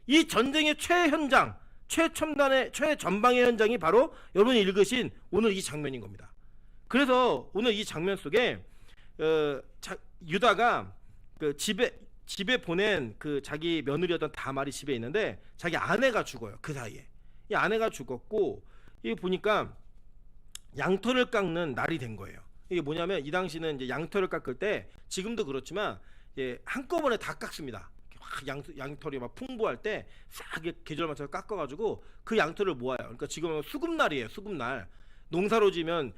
이 전쟁의 최현장, 최첨단의 최전방의 현장이 바로 여러분이 읽으신 오늘 이 장면인 겁니다. 그래서 오늘 이 장면 속에 유다가 그 집에 보낸 그 자기 며느리였던 다말이 집에 있는데 자기 아내가 죽어요. 그 사이에 이 아내가 죽었고 이게 보니까 양털을 깎는 날이 된 거예요. 이게 뭐냐면 이 당시는 이제 양털을 깎을 때 지금도 그렇지만 이제 한꺼번에 다 깎습니다. 양털이 막 풍부할 때 싹 계절 맞춰서 깎아가지고 그 양털을 모아요. 그러니까 지금은 수급날이에요. 수급날. 농사로 지면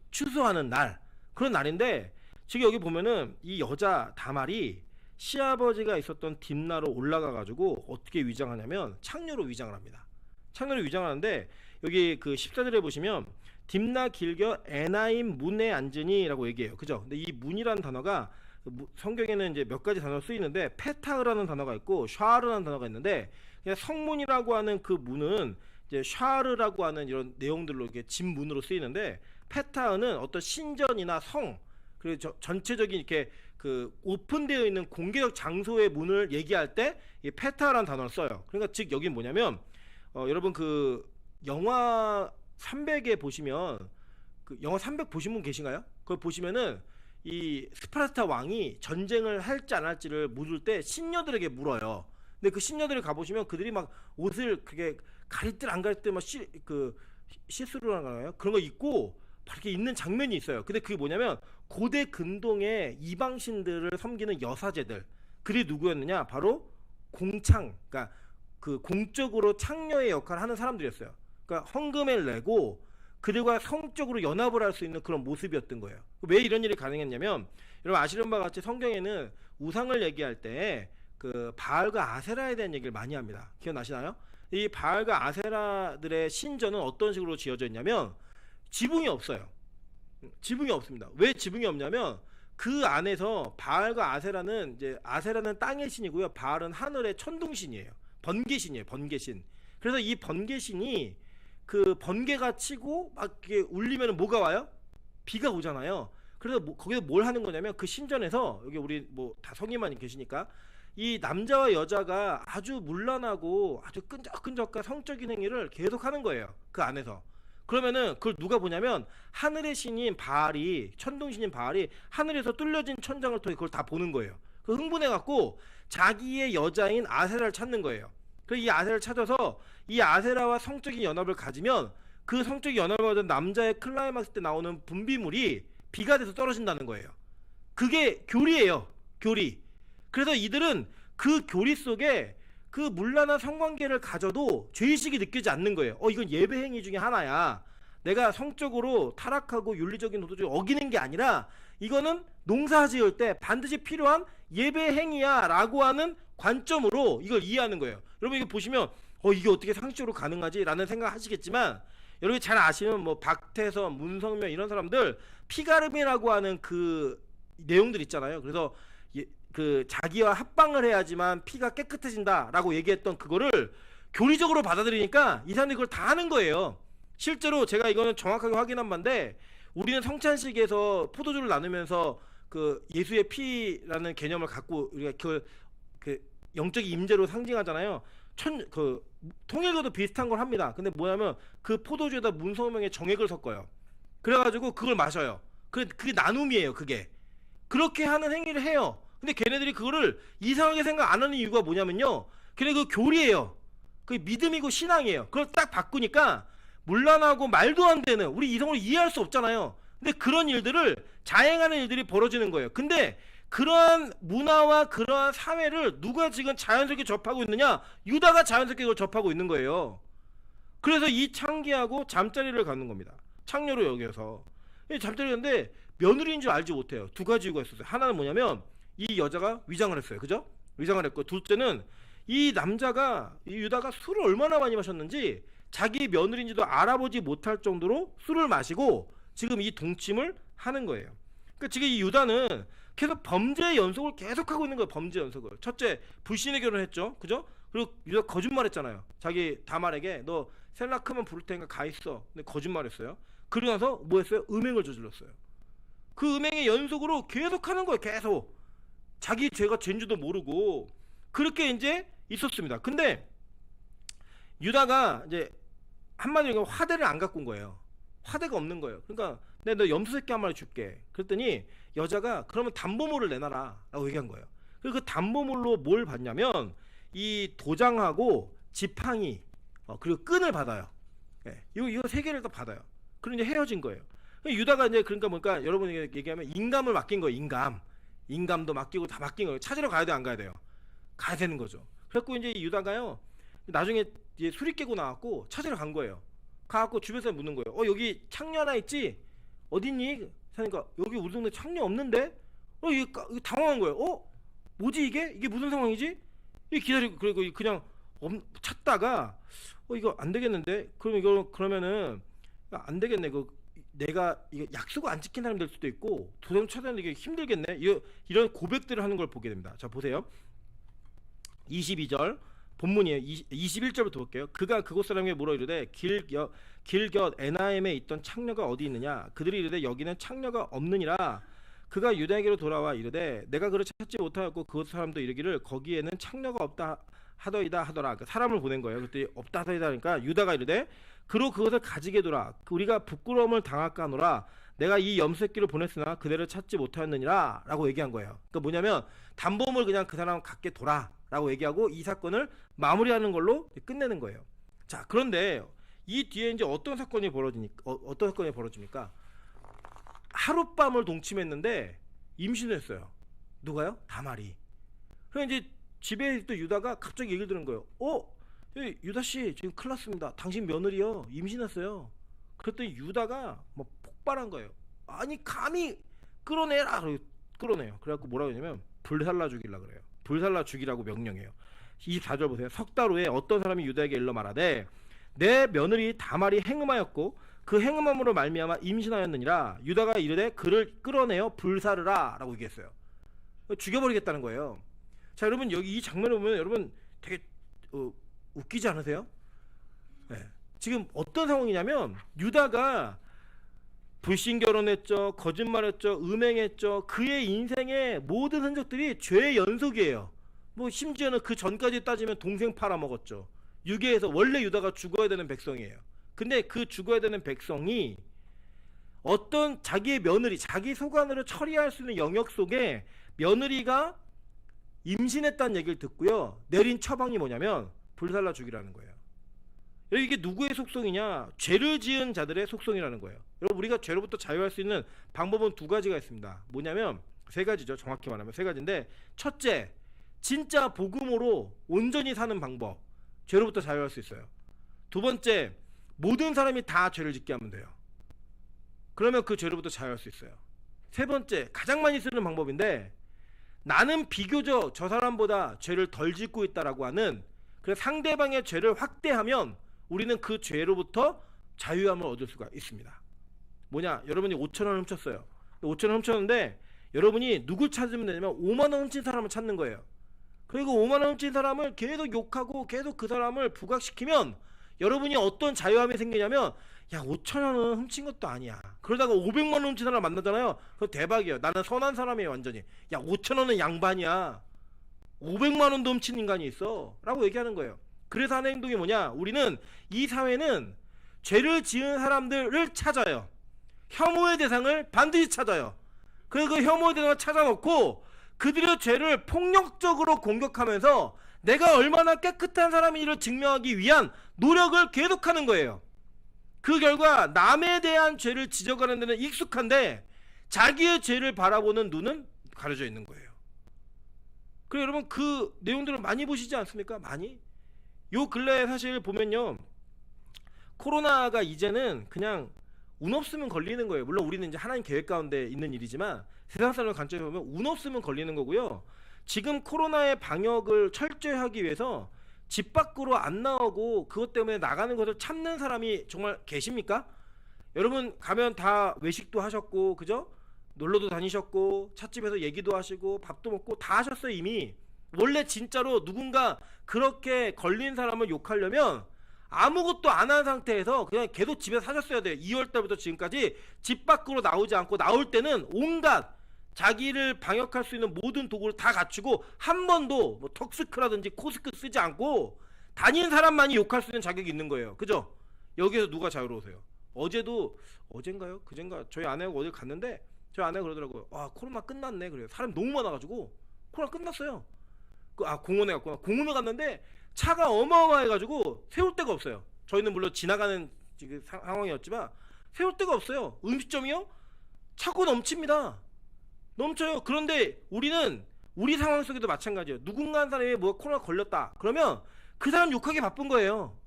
추수하는 날, 그런 날인데 지금 여기 보면은 이 여자 다말이 시아버지가 있었던 딥나로 올라가가지고 어떻게 위장하냐면 창녀로 위장을 합니다. 창녀로 위장하는데 여기 그 14절에 보시면 딥나 길겨 에나임 문에 앉으니 라고 얘기해요. 그죠? 근데 이 문이라는 단어가 성경에는 이제 몇 가지 단어가 쓰이는데 페타흐라는 단어가 있고 샤르라는 단어가 있는데 그냥 성문이라고 하는 그 문은 이제 샤르라고 하는 이런 내용들로 이렇게 진문으로 쓰이는데 페타흐는 어떤 신전이나 성 그리고 전체적인 이렇게 그 오픈되어 있는 공개적 장소의 문을 얘기할 때 이 페타흐라는 단어를 써요. 그러니까 즉 여기 뭐냐면 여러분 그 영화 300에 보시면 그 영화 300 보신 분 계신가요? 그걸 보시면은 이 스파르타 왕이 전쟁을 할지 안 할지를 물을 때 신녀들에게 물어요. 근데 그 신녀들을 가보시면 그들이 막 옷을 그게 가릴 듯 안 가릴 듯 막 시스루라는 거나요? 그런 거 입고 막 이렇게 있는 장면이 있어요. 근데 그게 뭐냐면 고대 근동의 이방신들을 섬기는 여사제들. 그들이 누구였느냐? 바로 공창, 그러니까 그 공적으로 창녀의 역할을 하는 사람들이었어요. 그러니까 헌금을 내고 그들과 성적으로 연합을 할 수 있는 그런 모습이었던 거예요. 왜 이런 일이 가능했냐면 여러분 아시는 바와 같이 성경에는 우상을 얘기할 때 그 바알과 아세라에 대한 얘기를 많이 합니다. 기억나시나요? 이 바알과 아세라들의 신전은 어떤 식으로 지어져 있냐면 지붕이 없어요. 지붕이 없습니다. 왜 지붕이 없냐면 그 안에서 바알과 아세라는 이제 아세라는 땅의 신이고요. 바알은 하늘의 천둥신이에요. 번개신이에요. 번개신. 그래서 이 번개신이 그 번개가 치고 막 이렇게 울리면 뭐가 와요? 비가 오잖아요. 그래서 거기서 뭘 하는 거냐면 그 신전에서 여기 우리 뭐 다 성인만 계시니까 이 남자와 여자가 아주 문란하고 아주 끈적끈적한 성적인 행위를 계속 하는 거예요. 그 안에서. 그러면은 그걸 누가 보냐면 하늘의 신인 바알이 천둥신인 바알이 하늘에서 뚫려진 천장을 통해 그걸 다 보는 거예요. 그 흥분해 갖고 자기의 여자인 아세라를 찾는 거예요. 그래서 이 아세라를 찾아서 이 아세라와 성적인 연합을 가지면 그 성적인 연합을 가진 남자의 클라이막스 때 나오는 분비물이 비가 돼서 떨어진다는 거예요. 그게 교리예요. 교리. 그래서 이들은 그 교리 속에 그 문란한 성관계를 가져도 죄의식이 느끼지 않는 거예요. 이건 예배 행위 중에 하나야. 내가 성적으로 타락하고 윤리적인 도덕을 어기는 게 아니라 이거는 농사 지을 때 반드시 필요한 예배 행위야 라고 하는 관점으로 이걸 이해하는 거예요. 여러분 이거 보시면 이게 어떻게 상식적으로 가능하지? 라는 생각 하시겠지만 여러분이 잘 아시는 뭐 박태선, 문성명 이런 사람들 피가름이라고 하는 그 내용들 있잖아요. 그래서 그 자기와 합방을 해야지만 피가 깨끗해진다 라고 얘기했던 그거를 교리적으로 받아들이니까 이 사람들이 그걸 다 하는 거예요. 실제로 제가 이거는 정확하게 확인한 바인데 우리는 성찬식에서 포도주를 나누면서 그 예수의 피라는 개념을 갖고 우리가 그 영적인 임재로 상징하잖아요. 통일교도 비슷한 걸 합니다. 근데 뭐냐면 그 포도주에다 문성명의 정액을 섞어요. 그래가지고 그걸 마셔요. 그게 나눔이에요. 그게 그렇게 하는 행위를 해요. 근데 걔네들이 그거를 이상하게 생각 안 하는 이유가 뭐냐면요, 걔네 그 교리예요. 그 믿음이고 신앙이에요. 그걸 딱 바꾸니까 문란하고 말도 안 되는, 우리 이성을 이해할 수 없잖아요. 근데 그런 일들을 자행하는 일들이 벌어지는 거예요. 근데 그러한 문화와 그러한 사회를 누가 지금 자연스럽게 접하고 있느냐? 유다가 자연스럽게 그걸 접하고 있는 거예요. 그래서 이 창기하고 잠자리를 갖는 겁니다. 창녀로 여겨서. 잠자리인데 며느리인 줄 알지 못해요. 두 가지 이유가 있었어요. 하나는 뭐냐면 이 여자가 위장을 했어요. 그죠? 위장을 했고, 둘째는 이 남자가, 이 유다가 술을 얼마나 많이 마셨는지 자기 며느리인지도 알아보지 못할 정도로 술을 마시고 지금 이 동침을 하는 거예요. 그러니까 지금 이 유다는 계속 범죄의 연속을 계속하고 있는 거예요. 범죄 연속을. 첫째, 불신의 결혼했죠. 그죠? 그리고 유다 거짓말했잖아요. 자기 다말에게 너 셀라 크면 부를 테니까 가 있어. 근데 거짓말했어요. 그러고 나서 뭐 했어요? 음행을 저질렀어요. 그 음행의 연속으로 계속하는 거예요. 계속. 자기 죄가 죄인지도 모르고 그렇게 이제 있었습니다. 근데 유다가 이제 한마디로 화대를 안 갖고 온 거예요. 화대가 없는 거예요. 그러니까 내가 너 염소 새끼 한 마리 줄게. 그랬더니 여자가 그러면 담보물을 내놔라 라고 얘기한 거예요. 그리고 그 담보물로 뭘 받냐면 이 도장하고 지팡이 그리고 끈을 받아요. 이거 세 개를 다 받아요. 그리고 이제 헤어진 거예요. 유다가 이제 그러니까 뭔가 여러분이 얘기하면 인감을 맡긴 거예요. 인감도 맡기고 다 맡긴 거예요. 찾으러 가야 돼, 안 가야 돼요? 가야 되는 거죠. 그래갖고 이제 유다가요, 나중에 이제 술이 깨고 나왔고 찾으러 간 거예요. 가갖고 주변에서 묻는 거예요. 여기 창녀 하나 있지? 어딨니? 그러니까 여기 우리 동네 창녀 없는데? 이게 당황한 거예요. 뭐지 이게? 이게 무슨 상황이지? 기다리고 그리고 그냥 찾다가 이거 안 되겠는데? 그러면은 안 되겠네. 내가 이거 약속을 안 지킨 사람이 될 수도 있고 도장 찾아내는 게 힘들겠네. 이런 고백들을 하는 걸 보게 됩니다. 자, 보세요. 22절 본문이에요. 21절부터 볼게요. 그가 그곳 사람에게 물어 이르되 길곁 에나임에 있던 창녀가 어디 있느냐? 그들이 이르되 여기는 창녀가 없느니라. 그가 유다에게로 돌아와 이르되 내가 그를 찾지 못하였고 그곳 사람도 이르기를 거기에는 창녀가 없다 하더이다 하더라. 그러니까 사람을 보낸 거예요. 그때 없다 하더이다 하니까 유다가 이르되 그로 그것을 가지게 두라. 우리가 부끄러움을 당할까 하노라. 내가 이 염소새끼를 보냈으나 그대를 찾지 못하였느니라 라고 얘기한 거예요. 그러니까 뭐냐면 단범을 그냥 그 사람 갖게 둬라 라고 얘기하고 이 사건을 마무리하는 걸로 끝내는 거예요. 자, 그런데 이 뒤에 이제 어떤 사건이 벌어집니까? 하룻밤을 동침했는데 임신을 했어요. 누가요? 다말이. 그래서 이제 집에 있던 유다가 갑자기 얘기를 들은 거예요. 유다씨 지금 큰일 났습니다. 당신 며느리요 임신했어요. 그랬더니 유다가 뭐 폭발한 거예요. 아니 감히 끌어내라. 끌어내요. 그래갖고 뭐라고 하냐면 불살라 죽이려 그래요. 불살라 죽이라고 명령해요. 24절 보세요. 석 달 후에 어떤 사람이 유다에게 일러 말하되 내 며느리 다말이 행음하였고 그 행음함으로 말미암아 임신하였느니라. 유다가 이르되 그를 끌어내어 불사르라 라고 얘기했어요. 죽여버리겠다는 거예요. 자, 여러분 여기 이 장면을 보면 여러분 되게 웃기지 않으세요? 네. 지금 어떤 상황이냐면 유다가 불신 결혼했죠, 거짓말했죠, 음행했죠. 그의 인생의 모든 흔적들이 죄의 연속이에요. 뭐 심지어는 그 전까지 따지면 동생 팔아먹었죠. 유괴해서 원래 유다가 죽어야 되는 백성이에요. 근데 그 죽어야 되는 백성이 어떤 자기의 며느리, 자기 소관으로 처리할 수 있는 영역 속에 며느리가 임신했다는 얘기를 듣고요, 내린 처방이 뭐냐면 불살라 죽이라는 거예요. 이게 누구의 속성이냐? 죄를 지은 자들의 속성이라는 거예요. 여러분 우리가 죄로부터 자유할 수 있는 방법은 두 가지가 있습니다. 뭐냐면 세 가지죠. 정확히 말하면 세 가지인데, 첫째, 진짜 복음으로 온전히 사는 방법, 죄로부터 자유할 수 있어요. 두 번째, 모든 사람이 다 죄를 짓게 하면 돼요. 그러면 그 죄로부터 자유할 수 있어요. 세 번째, 가장 많이 쓰는 방법인데, 나는 비교적 저 사람보다 죄를 덜 짓고 있다라고 하는, 그래서 상대방의 죄를 확대하면 우리는 그 죄로부터 자유함을 얻을 수가 있습니다. 뭐냐? 여러분이 5,000원을 훔쳤어요. 5,000원 훔쳤는데 여러분이 누굴 찾으면 되냐면 5만 원 훔친 사람을 찾는 거예요. 그리고 5만 원 훔친 사람을 계속 욕하고 계속 그 사람을 부각시키면 여러분이 어떤 자유함이 생기냐면, 야 5,000원은 훔친 것도 아니야. 그러다가 500만 원 훔친 사람 만나잖아요. 그거 대박이에요. 나는 선한 사람이에요. 완전히. 야 5,000원은 양반이야. 500만 원도 훔친 인간이 있어 라고 얘기하는 거예요. 그래서 하는 행동이 뭐냐? 우리는 이 사회는 죄를 지은 사람들을 찾아요. 혐오의 대상을 반드시 찾아요. 그래서 그 혐오의 대상을 찾아놓고 그들의 죄를 폭력적으로 공격하면서 내가 얼마나 깨끗한 사람인지를 증명하기 위한 노력을 계속하는 거예요. 그 결과 남에 대한 죄를 지적하는 데는 익숙한데 자기의 죄를 바라보는 눈은 가려져 있는 거예요. 그래 여러분 그 내용들을 많이 보시지 않습니까? 많이? 요 근래에 사실 보면요, 코로나가 이제는 그냥 운 없으면 걸리는 거예요. 물론 우리는 이제 하나님 계획 가운데 있는 일이지만 세상 사람의 관점에 보면 운 없으면 걸리는 거고요. 지금 코로나의 방역을 철저히 하기 위해서 집 밖으로 안 나오고 그것 때문에 나가는 것을 참는 사람이 정말 계십니까? 여러분 가면 다 외식도 하셨고, 그죠? 놀러도 다니셨고, 찻집에서 얘기도 하시고, 밥도 먹고 다 하셨어요 이미. 원래 진짜로 누군가 그렇게 걸린 사람을 욕하려면 아무것도 안 한 상태에서 그냥 계속 집에서 사셨어야 돼요. 2월달부터 지금까지 집 밖으로 나오지 않고, 나올 때는 온갖 자기를 방역할 수 있는 모든 도구를 다 갖추고 한 번도 뭐 턱스크라든지 코스크 쓰지 않고 다닌 사람만이 욕할 수 있는 자격이 있는 거예요. 그죠? 여기에서 누가 자유로우세요? 어젠가요? 그젠가 저희 아내하고 어딜 갔는데 저희 아내가 그러더라고요. 아 코로나 끝났네. 그래요. 사람 너무 많아가지고 코로나 끝났어요. 공원에 갔구나. 공원에 갔는데 차가 어마어마해가지고 세울 데가 없어요. 저희는 물론 지나가는 지금 상황이었지만 세울 데가 없어요. 음식점이요? 차고 넘칩니다. 넘쳐요. 그런데 우리는 우리 상황 속에도 마찬가지예요. 누군가 한 사람이 뭐 코로나 걸렸다 그러면 그 사람 욕하기 바쁜 거예요.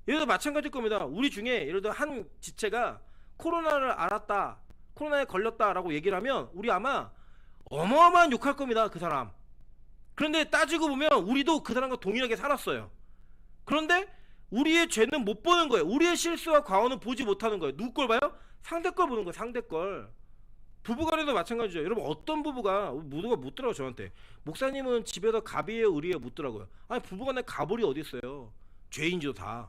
예를 들어 마찬가지일 겁니다. 우리 중에 예를 들어 한 지체가 코로나를 알았다, 코로나에 걸렸다라고 얘기를 하면 우리 아마 어마어마한 욕할 겁니다. 그 사람. 그런데 따지고 보면 우리도 그 사람과 동일하게 살았어요. 그런데 우리의 죄는 못 보는 거예요. 우리의 실수와 과오는 보지 못하는 거예요. 누구 걸 봐요? 상대 걸 보는 거예요. 상대 걸. 부부간에도 마찬가지죠. 여러분 어떤 부부가 누가 묻더라고요 저한테. 목사님은 집에서 갑이에요 의리에요 묻더라고요. 아니 부부간에 갑을이 어디 있어요. 죄인지도 다.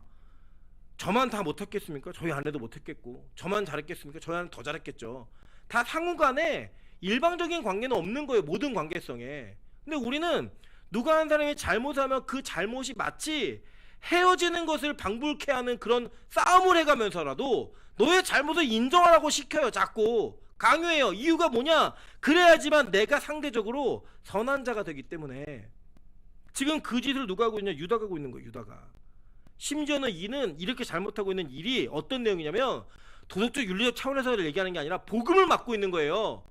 저만 다 못했겠습니까? 저희 아내도 못했겠고. 저만 잘했겠습니까? 저희 아내는 더 잘했겠죠. 다 상호간에 일방적인 관계는 없는 거예요. 모든 관계성에. 근데 우리는 누가 한 사람이 잘못하면 그 잘못이 마치 헤어지는 것을 방불케 하는 그런 싸움을 해가면서라도 너의 잘못을 인정하라고 시켜요. 자꾸 강요해요. 이유가 뭐냐? 그래야지만 내가 상대적으로 선한 자가 되기 때문에. 지금 그 짓을 누가 하고 있냐? 유다가 하고 있는 거예요. 유다가. 심지어는 이는 이렇게 잘못하고 있는 일이 어떤 내용이냐면 도덕적 윤리적 차원에서 얘기하는 게 아니라 복음을 막고 있는 거예요.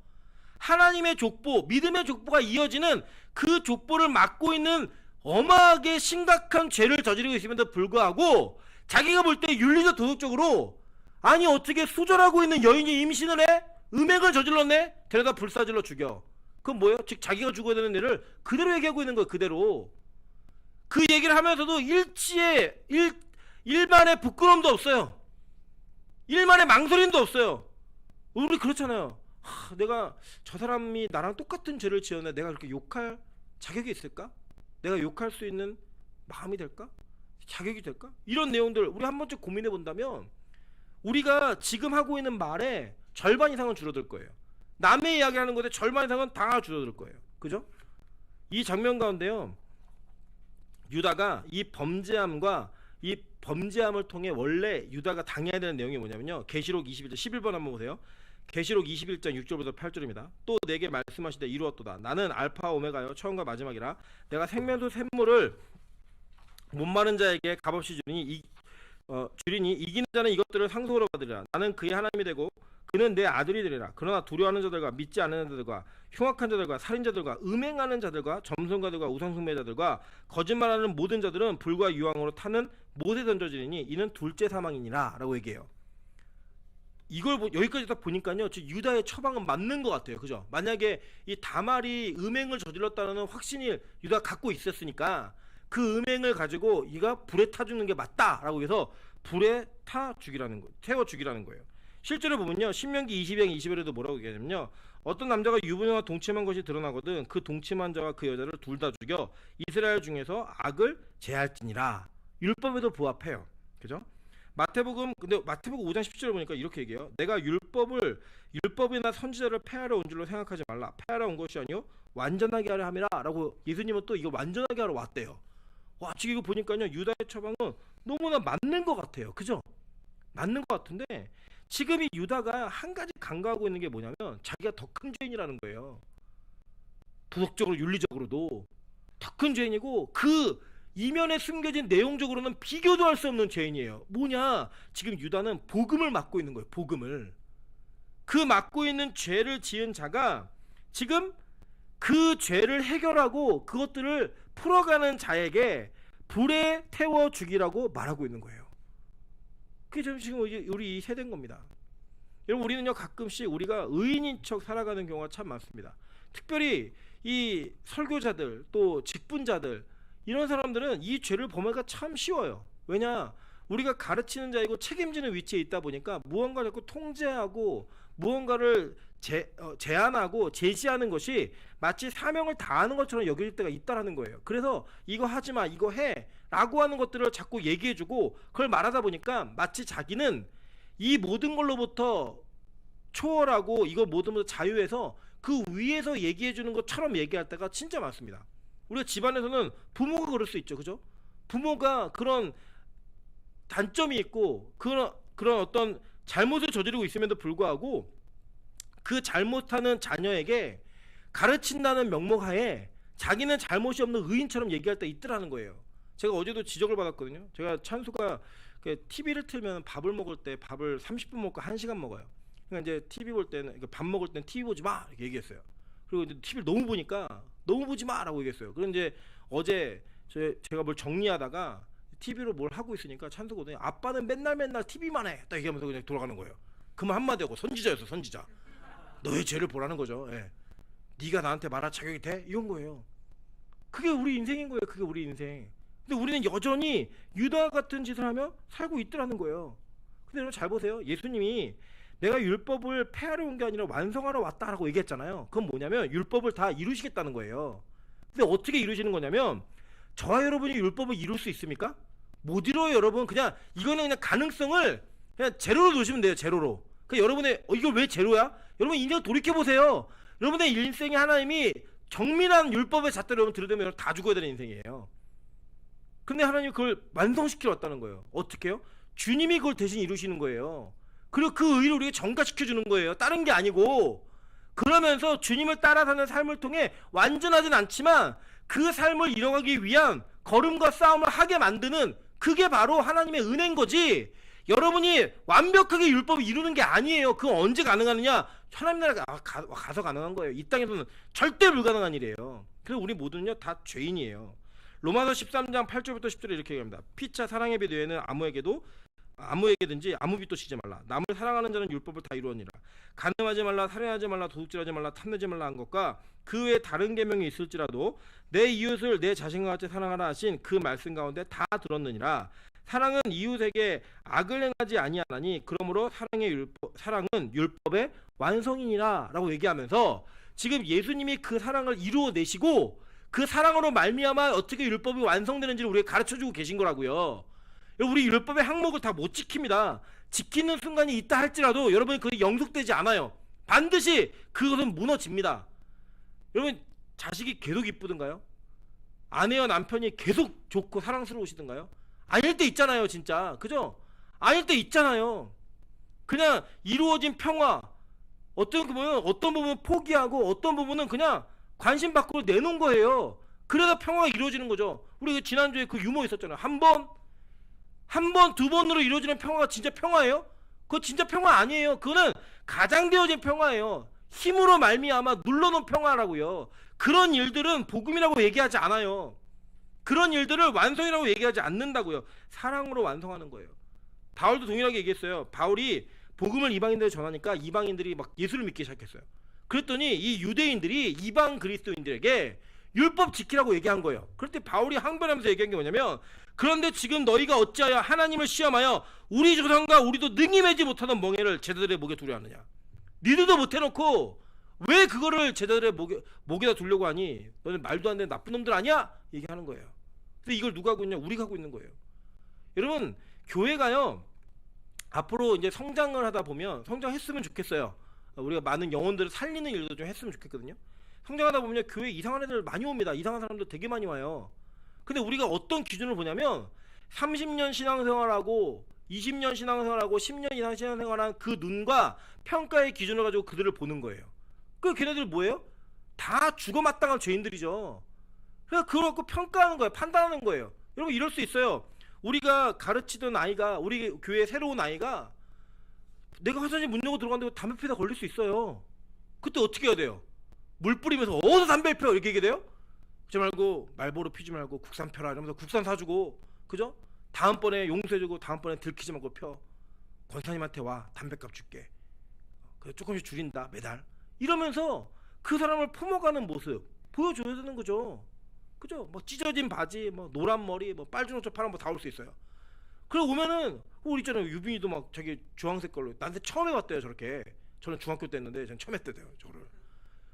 하나님의 족보, 믿음의 족보가 이어지는 그 족보를 막고 있는 어마하게 심각한 죄를 저지르고 있음에도 불구하고 자기가 볼 때 윤리적 도덕적으로 아니 어떻게 수절하고 있는 여인이 임신을 해? 음행을 저질렀네? 데려다 불사질러 죽여. 그건 뭐예요? 즉 자기가 죽어야 되는 일을 그대로 얘기하고 있는 거예요. 그대로. 그 얘기를 하면서도 일반의 부끄러움도 없어요. 일만의 망설임도 없어요. 우리 그렇잖아요. 내가 저 사람이 나랑 똑같은 죄를 지었는데 내가 그렇게 욕할 자격이 있을까? 내가 욕할 수 있는 마음이 될까? 자격이 될까? 이런 내용들 우리 한 번쯤 고민해 본다면 우리가 지금 하고 있는 말의 절반 이상은 줄어들 거예요. 남의 이야기하는 것에 절반 이상은 다 줄어들 거예요. 그죠? 이 장면 가운데요, 유다가 이 범죄함을 통해 원래 유다가 당해야 되는 내용이 뭐냐면요, 계시록 21장 11번 한번 보세요. 계시록 21장 6절부터 8절입니다. 또 내게 말씀하시되 이루었도다. 나는 알파와 오메가요 처음과 마지막이라. 내가 생명수 샘물을 목마른 자에게 값없이 주리니 이기는 자는 이것들을 상속으로 받으리라. 나는 그의 하나님이 되고 그는 내 아들이 되리라. 그러나 두려워하는 자들과 믿지 않는 자들과 흉악한 자들과 살인자들과 음행하는 자들과 점성가들과 우상숭배자들과 거짓말하는 모든 자들은 불과 유황으로 타는 못에 던져지리니 이는 둘째 사망이니라 라고 얘기해요. 이걸 여기까지 딱 보니까요, 유다의 처방은 맞는 것 같아요. 그죠? 만약에 이 다말이 음행을 저질렀다는 확신이 유다가 갖고 있었으니까 그 음행을 가지고 이가 불에 타 죽는 게 맞다라고 해서 불에 태워 죽이라는 거예요. 실제로 보면요, 신명기 20장 20절에도 뭐라고 얘기하냐면요, 어떤 남자가 유부녀와 동침한 것이 드러나거든 그 동침한 자와 그 여자를 둘 다 죽여 이스라엘 중에서 악을 제할지니라. 율법에도 부합해요. 그죠? 마태복음 5장 10절을 보니까 이렇게 얘기해요. 내가 율법이나 선지자를 폐하러 온 줄로 생각하지 말라. 폐하러 온 것이 아니요 완전하게 하려 함이라 라고 예수님은 또 이거 완전하게 하러 왔대요. 와, 지금 이거 보니까요, 유다의 처방은 너무나 맞는 것 같아요. 그죠? 맞는 것 같은데 지금 이 유다가 한 가지 간과하고 있는 게 뭐냐면 자기가 더 큰 죄인이라는 거예요. 도덕적으로 윤리적으로도 더 큰 죄인이고 그 이면에 숨겨진 내용적으로는 비교도 할 수 없는 죄인이에요. 뭐냐? 지금 유다는 복음을 막고 있는 거예요. 복음을. 그 막고 있는 죄를 지은 자가 지금 그 죄를 해결하고 그것들을 풀어가는 자에게 불에 태워 죽이라고 말하고 있는 거예요. 그게 지금 우리 이 세대인 겁니다. 여러분, 우리는요 가끔씩 우리가 의인인 척 살아가는 경우가 참 많습니다. 특별히 이 설교자들 또 직분자들 이런 사람들은 이 죄를 범하기가 참 쉬워요. 왜냐? 우리가 가르치는 자이고 책임지는 위치에 있다 보니까 무언가 자꾸 통제하고 무언가를 제안하고 제시하는 것이 마치 사명을 다하는 것처럼 여길 때가 있다라는 거예요. 그래서 이거 하지마, 이거 해 라고 하는 것들을 자꾸 얘기해주고 그걸 말하다 보니까 마치 자기는 이 모든 걸로부터 초월하고 이거 모든 것을 자유해서 그 위에서 얘기해주는 것처럼 얘기할 때가 진짜 많습니다. 우리가 집안에서는 부모가 그럴 수 있죠. 그죠? 부모가 그런 단점이 있고 그런 어떤 잘못을 저지르고 있음에도 불구하고 그 잘못하는 자녀에게 가르친다는 명목하에 자기는 잘못이 없는 의인처럼 얘기할 때 있더라는 거예요. 제가 어제도 지적을 받았거든요. 제가 찬수가 TV를 틀면 밥을 먹을 때 밥을 30분 먹고 1시간 먹어요. 그러니까 이제 TV 볼 때는 밥 먹을 때는 TV 보지 마 이렇게 얘기했어요. 그리고 이제 TV를 너무 보니까 너무 보지 마라고 얘기했어요. 그런데 이제 어제 제가 뭘 정리하다가 TV로 뭘 하고 있으니까 찬수거든요. 아빠는 맨날 TV만 해. 딱 얘기하면서 그냥 돌아가는 거예요. 그만 한마디 하고 선지자였어, 선지자. 너의 죄를 보라는 거죠. 예. 네가 나한테 말할 자격이 돼? 이런 거예요. 그게 우리 인생인 거예요. 그게 우리 인생. 근데 우리는 여전히 유다 같은 짓을 하며 살고 있더라는 거예요. 근데 여러분 잘 보세요. 예수님이 내가 율법을 폐하러 온 게 아니라 완성하러 왔다라고 얘기했잖아요. 그건 뭐냐면 율법을 다 이루시겠다는 거예요. 근데 어떻게 이루시는 거냐면 저와 여러분이 율법을 이룰 수 있습니까? 못 이뤄요, 여러분. 이거는 그냥 가능성을 그냥 제로로 놓으시면 돼요. 제로로. 그 여러분의 이걸 왜 제로야? 여러분 인생 돌이켜 보세요. 여러분의 인생에 하나님이 정밀한 율법의 잣대로 여러분 들여다보면 다 죽어야 되는 인생이에요. 근데 하나님 그걸 완성시키러 왔다는 거예요. 어떻게 해요? 주님이 그걸 대신 이루시는 거예요. 그리고 그 의를 우리에게 전가시켜 주는 거예요. 다른 게 아니고. 그러면서 주님을 따라 사는 삶을 통해 완전하진 않지만 그 삶을 이뤄가기 위한 걸음과 싸움을 하게 만드는, 그게 바로 하나님의 은혜인 거지. 여러분이 완벽하게 율법을 이루는 게 아니에요. 그건 언제 가능하느냐? 하나님 나라가 가서 가능한 거예요. 이 땅에서는 절대 불가능한 일이에요. 그래서 우리 모두는요 다 죄인이에요. 로마서 13장 8절부터 10절에 이렇게 얘기합니다. 피차 사랑의 비 외에는 아무에게든지 아무 빚도 지지 말라. 남을 사랑하는 자는 율법을 다 이루었니라. 간음하지 말라, 살인하지 말라, 도둑질하지 말라, 탐내지 말라 한 것과 그 외에 다른 계명이 있을지라도 내 이웃을 내 자신과 같이 사랑하라 하신 그 말씀 가운데 다 들었느니라. 사랑은 이웃에게 악을 행하지 아니하나니 그러므로 사랑은 율법의 완성이니라 라고 얘기하면서 지금 예수님이 그 사랑을 이루어내시고 그 사랑으로 말미암아 어떻게 율법이 완성되는지를 우리에게 가르쳐주고 계신 거라고요. 우리 율법의 항목을 다 못 지킵니다. 지키는 순간이 있다 할지라도 여러분이 그게 영속되지 않아요. 반드시 그것은 무너집니다. 여러분 자식이 계속 이쁘든가요? 아내와 남편이 계속 좋고 사랑스러우시든가요? 아닐 때 있잖아요 진짜. 그죠? 아닐 때 있잖아요. 그냥 이루어진 평화, 어떤 부분은 포기하고 어떤 부분은 그냥 관심 밖으로 내놓은 거예요. 그래서 평화가 이루어지는 거죠. 우리 지난주에 그 유머 있었잖아요. 한 번, 두 번으로 이루어지는 평화가 진짜 평화예요? 그거 진짜 평화 아니에요. 그거는 가장되어진 평화예요. 힘으로 말미암아 눌러놓은 평화라고요. 그런 일들은 복음이라고 얘기하지 않아요. 그런 일들을 완성이라고 얘기하지 않는다고요. 사랑으로 완성하는 거예요. 바울도 동일하게 얘기했어요. 바울이 복음을 이방인들에 전하니까 이방인들이 막 예수를 믿기 시작했어요. 그랬더니 이 유대인들이 이방 그리스도인들에게 율법 지키라고 얘기한 거예요. 그럴 때 바울이 항변하면서 얘기한 게 뭐냐면, 그런데 지금 너희가 어찌하여 하나님을 시험하여 우리 조상과 우리도 능히 매지 못하던 멍에를 제자들의 목에 두려 하느냐. 니들도 못해놓고 왜 그거를 제자들의 목에다 두려고 하니? 너는 말도 안 되는 나쁜 놈들 아니야? 얘기하는 거예요. 근데 이걸 누가 하고 있냐? 우리가 하고 있는 거예요. 여러분 교회가요 앞으로 이제 성장을 하다 보면, 성장했으면 좋겠어요. 우리가 많은 영혼들을 살리는 일도 좀 했으면 좋겠거든요. 성장하다 보면 교회에 이상한 애들 많이 옵니다. 이상한 사람들 되게 많이 와요. 근데 우리가 어떤 기준을 보냐면 30년 신앙생활하고 20년 신앙생활하고 10년 이상 신앙생활한 그 눈과 평가의 기준을 가지고 그들을 보는 거예요. 그 걔네들 뭐예요? 다 죽어마땅한 죄인들이죠. 그래서 그걸 갖고 평가하는 거예요. 판단하는 거예요. 여러분 이럴 수 있어요. 우리가 가르치던 아이가, 우리 교회 새로운 아이가 내가 화장실 문 열고 들어갔는데 담배 피다 걸릴 수 있어요. 그때 어떻게 해야 돼요? 물 뿌리면서 어디서 담배 펴 이렇게 얘기해야 돼요? 그러지 말고 말보로 피지 말고 국산 펴라 이러면서 국산 사주고, 그죠? 다음번에 용서해주고 다음번에 들키지 말고 펴. 권사님한테 와 담배값 줄게. 그래 조금씩 줄인다 매달. 이러면서 그 사람을 품어가는 모습 보여줘야 되는 거죠. 그죠? 뭐 찢어진 바지, 뭐 노란 머리, 뭐 빨주노 초 파란 거 다 올 수 있어요. 그리고 오면은 우리 있잖아요. 유빈이도 막 자기 주황색 걸로 나한테 처음 해봤대요 저렇게. 저는 중학교 때 했는데 전 처음 했대요 저를.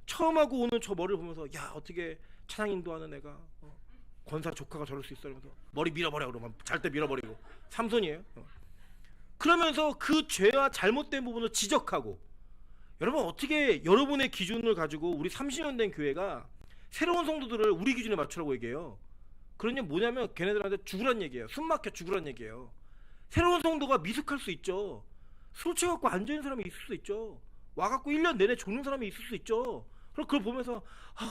처음 하고 오는 저 머리를 보면서 야 어떻게 찬양 인도하는 애가 권사 조카가 저럴 수 있어 이러면서 머리 밀어버려 그러면 잘 때 밀어버리고 삼손이에요. 그러면서 그 죄와 잘못된 부분을 지적하고, 여러분 어떻게 여러분의 기준을 가지고 우리 30년 된 교회가 새로운 성도들을 우리 기준에 맞추라고 얘기해요. 그러냐 뭐냐면 걔네들한테 죽으란 얘기예요. 숨막혀 죽으란 얘기예요. 새로운 성도가 미숙할 수 있죠. 술 취해갖고 앉아있는 사람이 있을 수 있죠. 와갖고 1년 내내 조는 사람이 있을 수 있죠. 그럼 그걸 보면서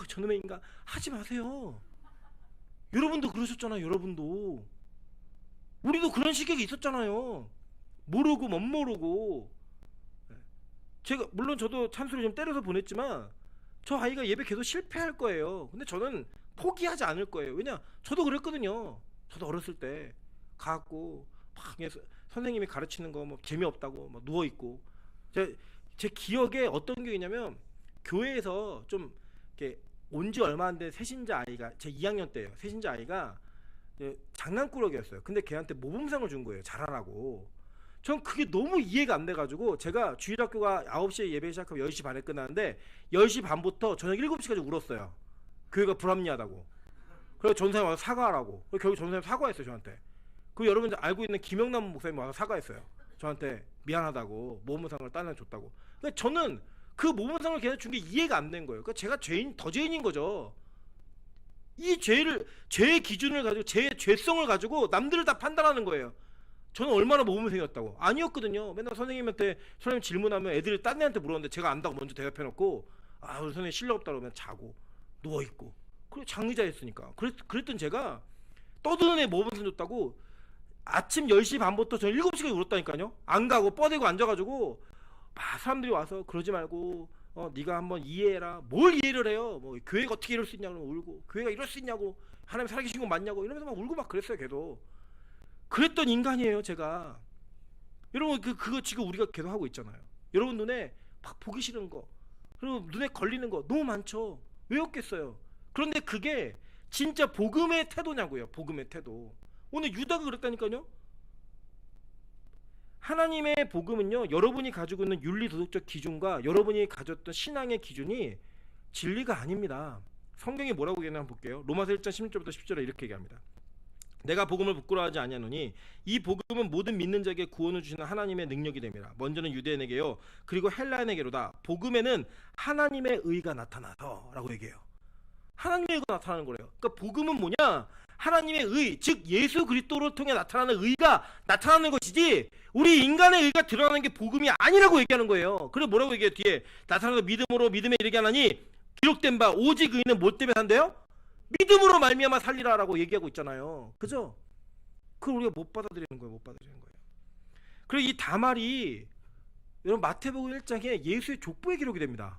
저놈의 인간 하지 마세요. 여러분도 그러셨잖아요. 여러분도 우리도 그런 시기가 있었잖아요. 모르고 못 모르고. 제가 물론 저도 찬수를 좀 때려서 보냈지만 저 아이가 예배 계속 실패할 거예요. 근데 저는 포기하지 않을 거예요. 왜냐 저도 그랬거든요. 저도 어렸을 때 가갖고 막 선생님이 가르치는 거 뭐 재미없다고 막 누워있고. 제 기억에 어떤 게 있냐면 교회에서 좀 이렇게 온 지 얼마 안 된 새신자 아이가, 제 2학년 때예요. 새신자 아이가 장난꾸러기였어요. 근데 걔한테 모범상을 준 거예요. 잘하라고. 전 그게 너무 이해가 안 돼가지고 제가 주일학교가 9시에 예배 시작하면 10시 반에 끝나는데 10시 반부터 저녁 7시까지 울었어요. 교회가 불합리하다고. 그래서 전사님 와서 사과하라고. 결국 전사님 사과했어요 저한테. 그 여러분 알고 있는 김영남 목사님 와서 사과했어요 저한테. 미안하다고 모범상을 딴 애한테 줬다고. 근데 저는 그 모범상을 걔한테 준 게 이해가 안 된 거예요. 그러니까 제가 더 죄인인 거죠. 이 죄의 기준을 가지고, 제 죄성을 가지고 남들을 다 판단하는 거예요. 저는 얼마나 모범생이었다고. 아니었거든요. 맨날 선생님한테, 선생님 질문하면 애들이 딴 애한테 물었는데 제가 안다고 먼저 대답해놓고, 아 우리 선생님 실력 없다 그러면 자고 누워있고, 그리고 장의자였으니까. 그랬던 제가 떠드는 애 모범생 줬다고 아침 10시 반부터 저는 7시까지 울었다니까요. 안 가고 뻗대고 앉아가지고 막 사람들이 와서 그러지 말고 네가 한번 이해해라. 뭘 이해를 해요? 뭐 교회가 어떻게 이럴 수 있냐고 울고, 교회가 이럴 수 있냐고, 하나님 살아계신 거 맞냐고 이러면서 막 울고 막 그랬어요. 걔도. 그랬던 인간이에요 제가. 여러분 그거 지금 우리가 계속 하고 있잖아요. 여러분 눈에 막 보기 싫은 거, 그리고 눈에 걸리는 거 너무 많죠. 왜 없겠어요? 그런데 그게 진짜 복음의 태도냐고요. 복음의 태도. 오늘 유다가 그랬다니까요. 하나님의 복음은요, 여러분이 가지고 있는 윤리도덕적 기준과 여러분이 가졌던 신앙의 기준이 진리가 아닙니다. 성경이 뭐라고 얘기하나 한번 볼게요. 로마서 1장 16절부터 10절에 이렇게 얘기합니다. 내가 복음을 부끄러워하지 아니하노니 이 복음은 모든 믿는 자에게 구원을 주시는 하나님의 능력이 됩니다. 먼저는 유대인에게요, 그리고 헬라인에게로다. 복음에는 하나님의 의가 나타나서 라고 얘기해요. 하나님의 의가 나타나는 거래요. 그러니까 복음은 뭐냐? 하나님의 의, 즉 예수 그리스도를 통해 나타나는 의가 나타나는 것이지, 우리 인간의 의가 드러나는 게 복음이 아니라고 얘기하는 거예요. 그래 뭐라고 얘기해요? 뒤에 나타나서 믿음으로 믿음에 이르게 하나니 기록된 바 오직 의는 뭐 때문에 산대요? 믿음으로 말미암아 살리라라고 얘기하고 있잖아요. 그죠? 그걸 우리가 못 받아들이는 거예요. 못 받아들이는 거예요. 그리고 이 다말이 여러분 마태복음 1장에 예수의 족보에 기록이 됩니다.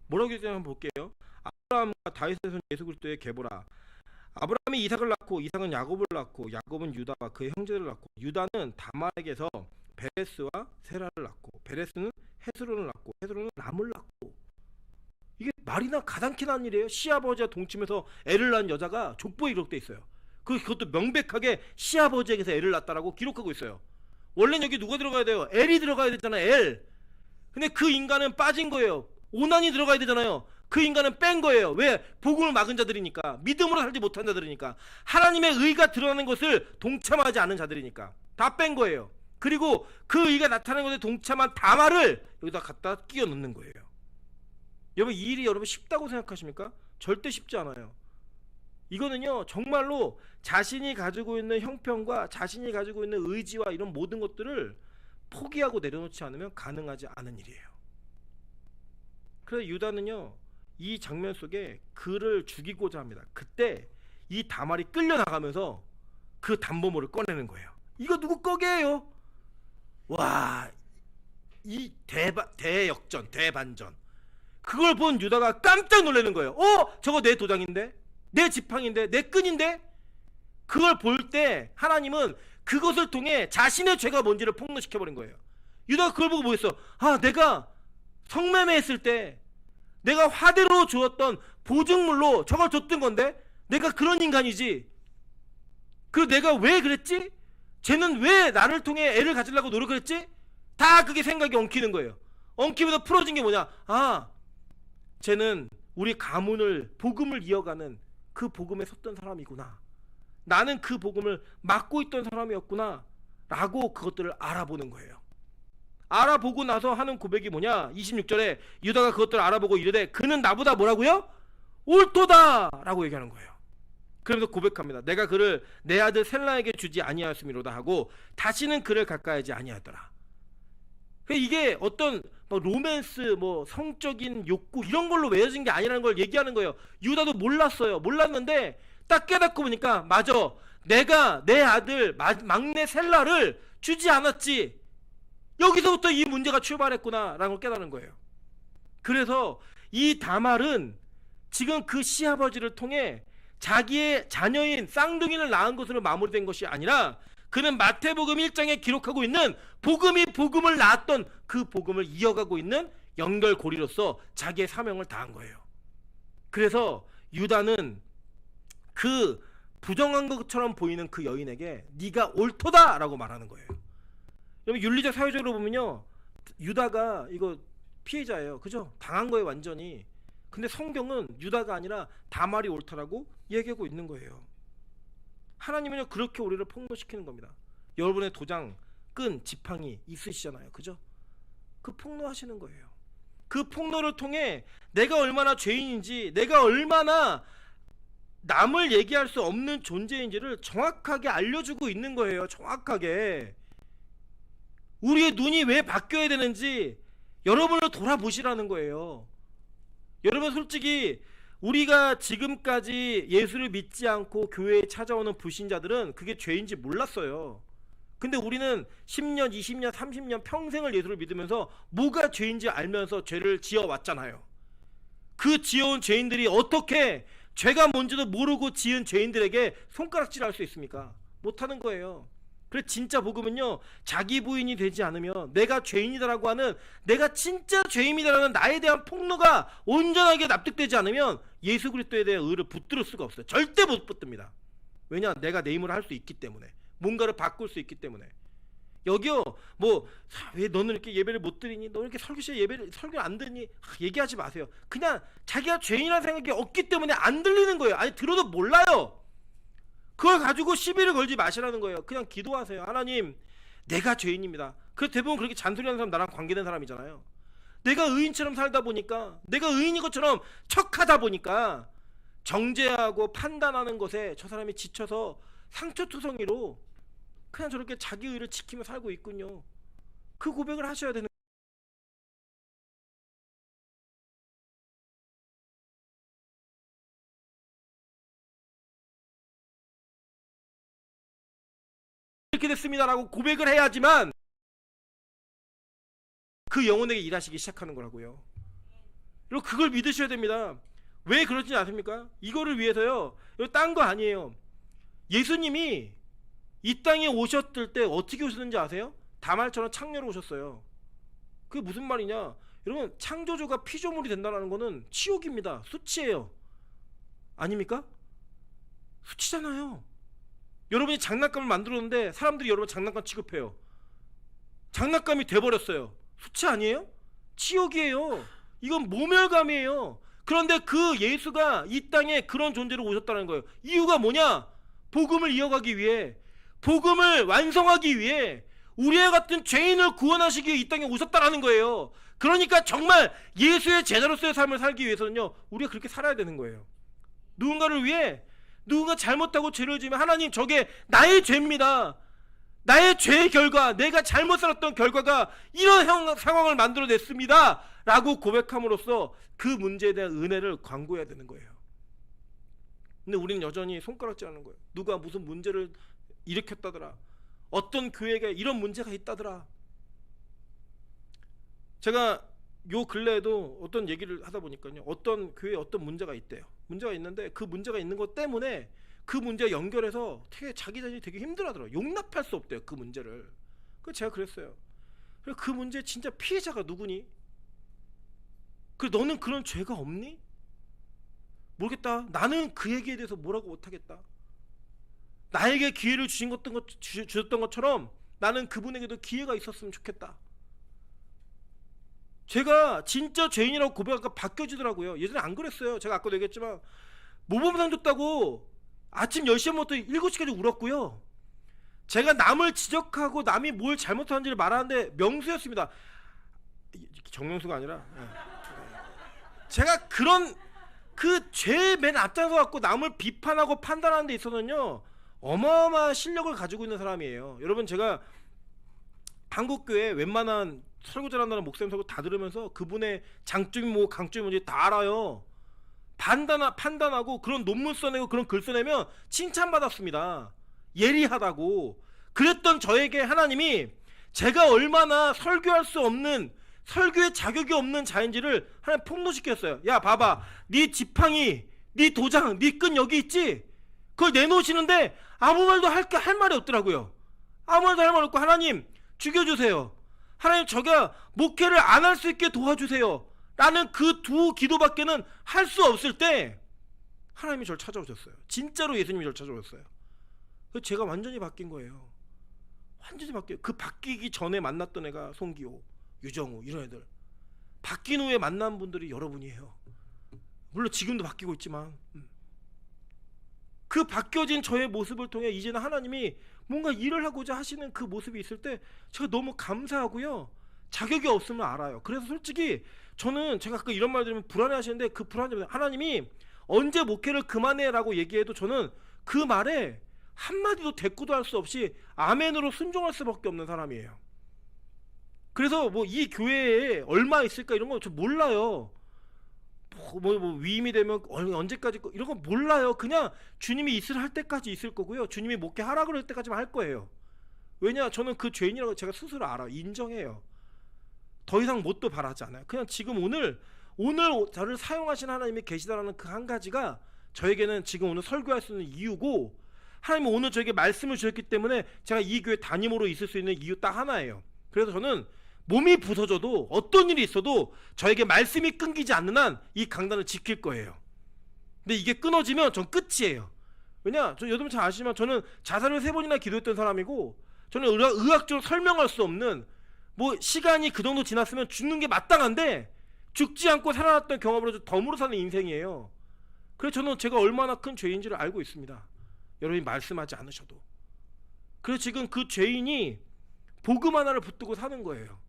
뭐라고 기록되는지 한번 볼게요. 아브라함과 다윗의 손 예수 그리스도의 계보라. 아브라함이 이삭을 낳고 이삭은 야곱을 낳고 야곱은 유다와 그의 형제들을 낳고 유다는 다말에게서 베레스와 세라를 낳고 베레스는 헤스론을 낳고 헤스론은 람을 낳고. 이게 말이나 가당키 난 일이에요. 시아버지와 동침해서 애를 낳은 여자가 족보에 기록돼 있어요. 그것도 명백하게 시아버지에게서 애를 낳았다라고 기록하고 있어요. 원래는 여기 누가 들어가야 돼요? 엘이 들어가야 되잖아요. 엘. 근데 그 인간은 빠진 거예요. 오난이 들어가야 되잖아요. 그 인간은 뺀 거예요. 왜? 복음을 막은 자들이니까, 믿음으로 살지 못한 자들이니까, 하나님의 의가 드러나는 것을 동참하지 않은 자들이니까 다 뺀 거예요. 그리고 그 의가 나타나는 것에 동참한 다말을 여기다 갖다 끼워 넣는 거예요. 여러분 이 일이 여러분 쉽다고 생각하십니까? 절대 쉽지 않아요. 이거는요 정말로 자신이 가지고 있는 형편과 자신이 가지고 있는 의지와 이런 모든 것들을 포기하고 내려놓지 않으면 가능하지 않은 일이에요. 그래서 유다는요 이 장면 속에 그를 죽이고자 합니다. 그때 이 다말이 끌려나가면서 그 담보물을 꺼내는 거예요. 이거 누구 거게요? 와, 이 대역전, 대반전. 그걸 본 유다가 깜짝 놀라는 거예요. 저거 내 도장인데, 내 지팡인데, 내 끈인데. 그걸 볼 때 하나님은 그것을 통해 자신의 죄가 뭔지를 폭로시켜버린 거예요. 유다가 그걸 보고 뭐 했어? 내가 성매매했을 때 내가 화대로 주었던 보증물로 저걸 줬던 건데, 내가 그런 인간이지. 그리고 내가 왜 그랬지? 쟤는 왜 나를 통해 애를 가지려고 노력을 했지? 다 그게 생각이 엉키는 거예요. 엉키면서 풀어진 게 뭐냐? 쟤는 우리 가문을, 복음을 이어가는 그 복음에 섰던 사람이구나. 나는 그 복음을 막고 있던 사람이었구나 라고 그것들을 알아보는 거예요. 알아보고 나서 하는 고백이 뭐냐? 26절에 유다가 그것들을 알아보고 이르되 그는 나보다 뭐라고요? 옳도다 라고 얘기하는 거예요. 그러면서 고백합니다. 내가 그를 내 아들 셀라에게 주지 아니하였음이로다 하고 다시는 그를 가까이하지 아니하였더라. 이게 어떤 로맨스, 성적인 욕구 이런 걸로 외워진 게 아니라는 걸 얘기하는 거예요. 유다도 몰랐어요. 몰랐는데 딱 깨닫고 보니까 맞아, 내가 내 아들 막내 셀라를 주지 않았지. 여기서부터 이 문제가 출발했구나 라는 걸 깨닫는 거예요. 그래서 이 다말은 지금 그 시아버지를 통해 자기의 자녀인 쌍둥이를 낳은 것으로 마무리된 것이 아니라, 그는 마태복음 1장에 기록하고 있는 복음이 복음을 낳았던 그 복음을 이어가고 있는 연결고리로서 자기의 사명을 다한 거예요. 그래서 유다는 그 부정한 것처럼 보이는 그 여인에게 네가 옳도다 라고 말하는 거예요. 여러분 윤리적 사회적으로 보면요, 유다가 이거 피해자예요. 그죠? 당한 거예요 완전히. 근데 성경은 유다가 아니라 다말이 옳다라고 얘기하고 있는 거예요. 하나님은요 그렇게 우리를 폭로시키는 겁니다. 여러분의 도장, 끈, 지팡이 있으시잖아요. 그죠? 그 폭로하시는 거예요. 그 폭로를 통해 내가 얼마나 죄인인지, 내가 얼마나 남을 얘기할 수 없는 존재인지를 정확하게 알려주고 있는 거예요. 정확하게. 우리의 눈이 왜 바뀌어야 되는지 여러분을 돌아보시라는 거예요. 여러분, 솔직히 우리가 지금까지 예수를 믿지 않고 교회에 찾아오는 불신자들은 그게 죄인지 몰랐어요. 근데 우리는 10년, 20년, 30년 평생을 예수를 믿으면서 뭐가 죄인지 알면서 죄를 지어왔잖아요. 그 지어온 죄인들이 어떻게 죄가 뭔지도 모르고 지은 죄인들에게 손가락질할 수 있습니까? 못하는 거예요. 그래서 진짜 복음은요, 자기 부인이 되지 않으면, 내가 죄인이다라고 하는, 내가 진짜 죄인이다라는 나에 대한 폭로가 온전하게 납득되지 않으면 예수 그리스도에 대한 의를 붙들 수가 없어요. 절대 못 붙듭니다. 왜냐? 내가 내 힘으로 할 수 있기 때문에, 뭔가를 바꿀 수 있기 때문에. 여기요, 뭐 왜 너는 이렇게 예배를 못 드리니? 너 이렇게 설교 시에 설교 안 듣니? 얘기하지 마세요. 그냥 자기가 죄인이라는 생각이 없기 때문에 안 들리는 거예요. 아니, 들어도 몰라요. 그걸 가지고 시비를 걸지 마시라는 거예요. 그냥 기도하세요. 하나님, 내가 죄인입니다. 그래서 대부분 그렇게 잔소리하는 사람 나랑 관계된 사람이잖아요. 내가 의인처럼 살다 보니까, 내가 의인인 것처럼 척하다 보니까 정죄하고 판단하는 것에 저 사람이 지쳐서 상처투성이로 그냥 저렇게 자기 의를 지키며 살고 있군요. 그 고백을 하셔야 되는 거예요. 이렇게 됐습니다라고 고백을 해야지만 그 영혼에게 일하시기 시작하는 거라고요. 그리고 그걸 믿으셔야 됩니다. 왜 그러지 않습니까? 이거를 위해서요, 이거 딴 거 아니에요. 예수님이 이 땅에 오셨을 때 어떻게 오셨는지 아세요? 다말처럼 창녀로 오셨어요. 그게 무슨 말이냐? 여러분, 창조주가 피조물이 된다는 거는 치욕입니다. 수치예요. 아닙니까? 수치잖아요. 여러분이 장난감을 만들었는데 사람들이 여러분 장난감 취급해요. 장난감이 돼버렸어요. 수치 아니에요? 치욕이에요. 이건 모멸감이에요. 그런데 그 예수가 이 땅에 그런 존재로 오셨다는 거예요. 이유가 뭐냐? 복음을 이어가기 위해, 복음을 완성하기 위해, 우리와 같은 죄인을 구원하시기 위해 이 땅에 오셨다라는 거예요. 그러니까 정말 예수의 제자로서의 삶을 살기 위해서는요, 우리가 그렇게 살아야 되는 거예요. 누군가를 위해, 누군가 잘못하고 죄를 지으면 하나님, 저게 나의 죄입니다. 나의 죄의 결과, 내가 잘못 살았던 결과가 이런 상황을 만들어냈습니다 라고 고백함으로써 그 문제에 대한 은혜를 광고해야 되는 거예요. 근데 우리는 여전히 손가락질하는 거예요. 누가 무슨 문제를 일으켰다더라, 어떤 교회가 이런 문제가 있다더라. 제가 요 근래에도 어떤 얘기를 하다 보니까요, 어떤 교회에 어떤 문제가 있대요. 문제가 있는데 그 문제가 있는 것 때문에 그 문제와 연결해서 되게 자기 자신이 되게 힘들어하더라고요. 용납할 수 없대요, 그 문제를. 그래서 제가 그랬어요. 그 문제 진짜 피해자가 누구니? 그래, 너는 그런 죄가 없니? 모르겠다. 나는 그 얘기에 대해서 뭐라고 못하겠다. 나에게 기회를 주셨던 것처럼 나는 그분에게도 기회가 있었으면 좋겠다. 제가 진짜 죄인이라고 고백하니까 바뀌어지더라고요. 예전에 안 그랬어요. 제가 아까도 얘기했지만 모범상 줬다고 아침 10시부터 7시까지 울었고요. 제가 남을 지적하고 남이 뭘 잘못하는지를 말하는데 명수였습니다. 정명수가 아니라 제가 그런 그 죄의 맨 앞장서 갖고 남을 비판하고 판단하는 데 있어서는요, 어마어마한 실력을 가지고 있는 사람이에요. 여러분, 제가 한국교회 웬만한 설교 잘한다는 목사님 설교 다 들으면서 그분의 장점이 뭐 강점이 뭔지 다 알아요. 판단하고 그런 논문 써내고 그런 글 써내면 칭찬받았습니다. 예리하다고. 그랬던 저에게 하나님이 제가 얼마나 설교할 수 없는, 설교의 자격이 없는 자인지를 하나님 폭로시켰어요. 야, 봐봐, 네 지팡이, 네 도장, 네 끈 여기 있지? 그걸 내놓으시는데 아무 말도 할 말이 없더라고요. 아무 말도 할 말 없고, 하나님 죽여주세요, 하나님 저가 목회를 안 할 수 있게 도와주세요 라는 그 두 기도밖에는 할 수 없을 때 하나님이 저를 찾아오셨어요. 진짜로 예수님이 저를 찾아오셨어요. 그래서 제가 완전히 바뀐 거예요. 완전히 바뀌어요. 그 바뀌기 전에 만났던 애가 송기호, 유정우 이런 애들, 바뀐 후에 만난 분들이 여러분이에요. 물론 지금도 바뀌고 있지만 그 바뀌어진 저의 모습을 통해 이제는 하나님이 뭔가 일을 하고자 하시는 그 모습이 있을 때 제가 너무 감사하고요, 자격이 없음을 알아요. 그래서 솔직히 저는 제가 아까 이런 말 들으면 불안해 하시는데 그 불안해, 하나님이 언제 목회를 그만해라고 얘기해도 저는 그 말에 한마디도 대꾸도 할 수 없이 아멘으로 순종할 수밖에 없는 사람이에요. 그래서 뭐 이 교회에 얼마 있을까 이런 거 저 몰라요. 뭐 위임이 되면 언제까지 이런 거 몰라요. 그냥 주님이 있을 할 때까지 있을 거고요. 주님이 목회하라 그럴 때까지만 할 거예요. 왜냐, 저는 그 죄인이라고 제가 스스로 알아, 인정해요. 더 이상 뭣도 바라지 않아요. 그냥 지금 오늘 저를 사용하신 하나님이 계시다라는 그 한 가지가 저에게는 지금 오늘 설교할 수 있는 이유고, 하나님은 오늘 저에게 말씀을 주셨기 때문에 제가 이 교회 담임으로 있을 수 있는 이유 딱 하나예요. 그래서 저는 몸이 부서져도 어떤 일이 있어도 저에게 말씀이 끊기지 않는 한 이 강단을 지킬 거예요. 근데 이게 끊어지면 전 끝이에요. 왜냐, 여러분 잘 아시지만 저는 자살을 3번이나 기도했던 사람이고, 저는 의학적으로 설명할 수 없는, 뭐 시간이 그 정도 지났으면 죽는 게 마땅한데 죽지 않고 살아났던 경험으로 덤으로 사는 인생이에요. 그래서 저는 제가 얼마나 큰 죄인지를 알고 있습니다. 여러분이 말씀하지 않으셔도. 그래서 지금 그 죄인이 복음 하나를 붙들고 사는 거예요.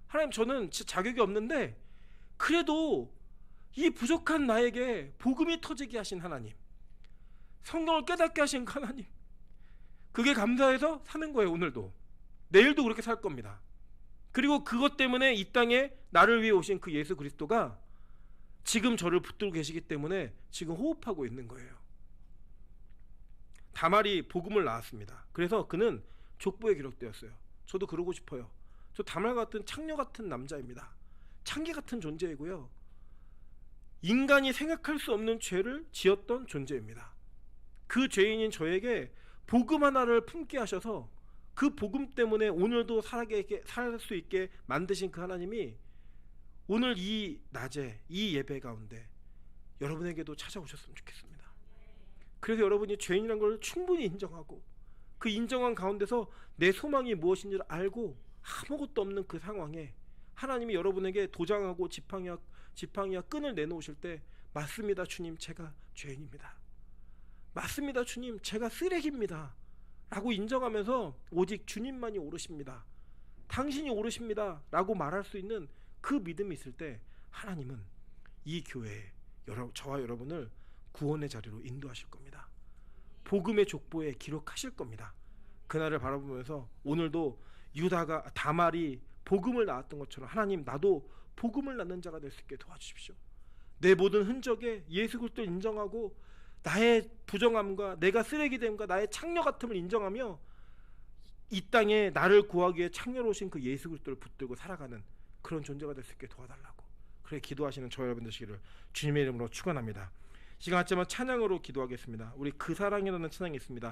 하나님, 저는 진짜 자격이 없는데 그래도 이 부족한 나에게 복음이 터지게 하신 하나님, 성경을 깨닫게 하신 하나님, 그게 감사해서 사는 거예요. 오늘도 내일도 그렇게 살 겁니다. 그리고 그것 때문에 이 땅에 나를 위해 오신 그 예수 그리스도가 지금 저를 붙들고 계시기 때문에 지금 호흡하고 있는 거예요. 다말이 복음을 낳았습니다. 그래서 그는 족보에 기록되었어요. 저도 그러고 싶어요. 저 다말 같은 창녀 같은 남자입니다. 창기 같은 존재이고요. 인간이 생각할 수 없는 죄를 지었던 존재입니다. 그 죄인인 저에게 복음 하나를 품게 하셔서 그 복음 때문에 오늘도 살 수 있게 만드신 그 하나님이 오늘 이 낮에 이 예배 가운데 여러분에게도 찾아오셨으면 좋겠습니다. 그래서 여러분이 죄인이라는 걸 충분히 인정하고 그 인정한 가운데서 내 소망이 무엇인지를 알고 아무것도 없는 그 상황에 하나님이 여러분에게 도장하고 지팡이와 끈을 내놓으실 때, 맞습니다 주님, 제가 죄인입니다. 맞습니다 주님, 제가 쓰레기입니다 라고 인정하면서 오직 주님만이 옳으십니다, 당신이 옳으십니다 라고 말할 수 있는 그 믿음이 있을 때 하나님은 이 교회에 저와 여러분을 구원의 자리로 인도하실 겁니다. 복음의 족보에 기록하실 겁니다. 그날을 바라보면서 오늘도 다말이 복음을 낳았던 것처럼 하나님, 나도 복음을 낳는 자가 될 수 있게 도와주십시오. 내 모든 흔적에 예수 그리스도를 인정하고 나의 부정함과 내가 쓰레기됨과 나의 창녀 같음을 인정하며 이 땅에 나를 구하기 위해 창녀로 오신 그 예수 그리스도를 붙들고 살아가는 그런 존재가 될 수 있게 도와달라고 그래 기도하시는 저 여러분 되시기를 주님의 이름으로 축원합니다. 시간 같지만 찬양으로 기도하겠습니다. 우리 그 사랑이라는 찬양이 있습니다.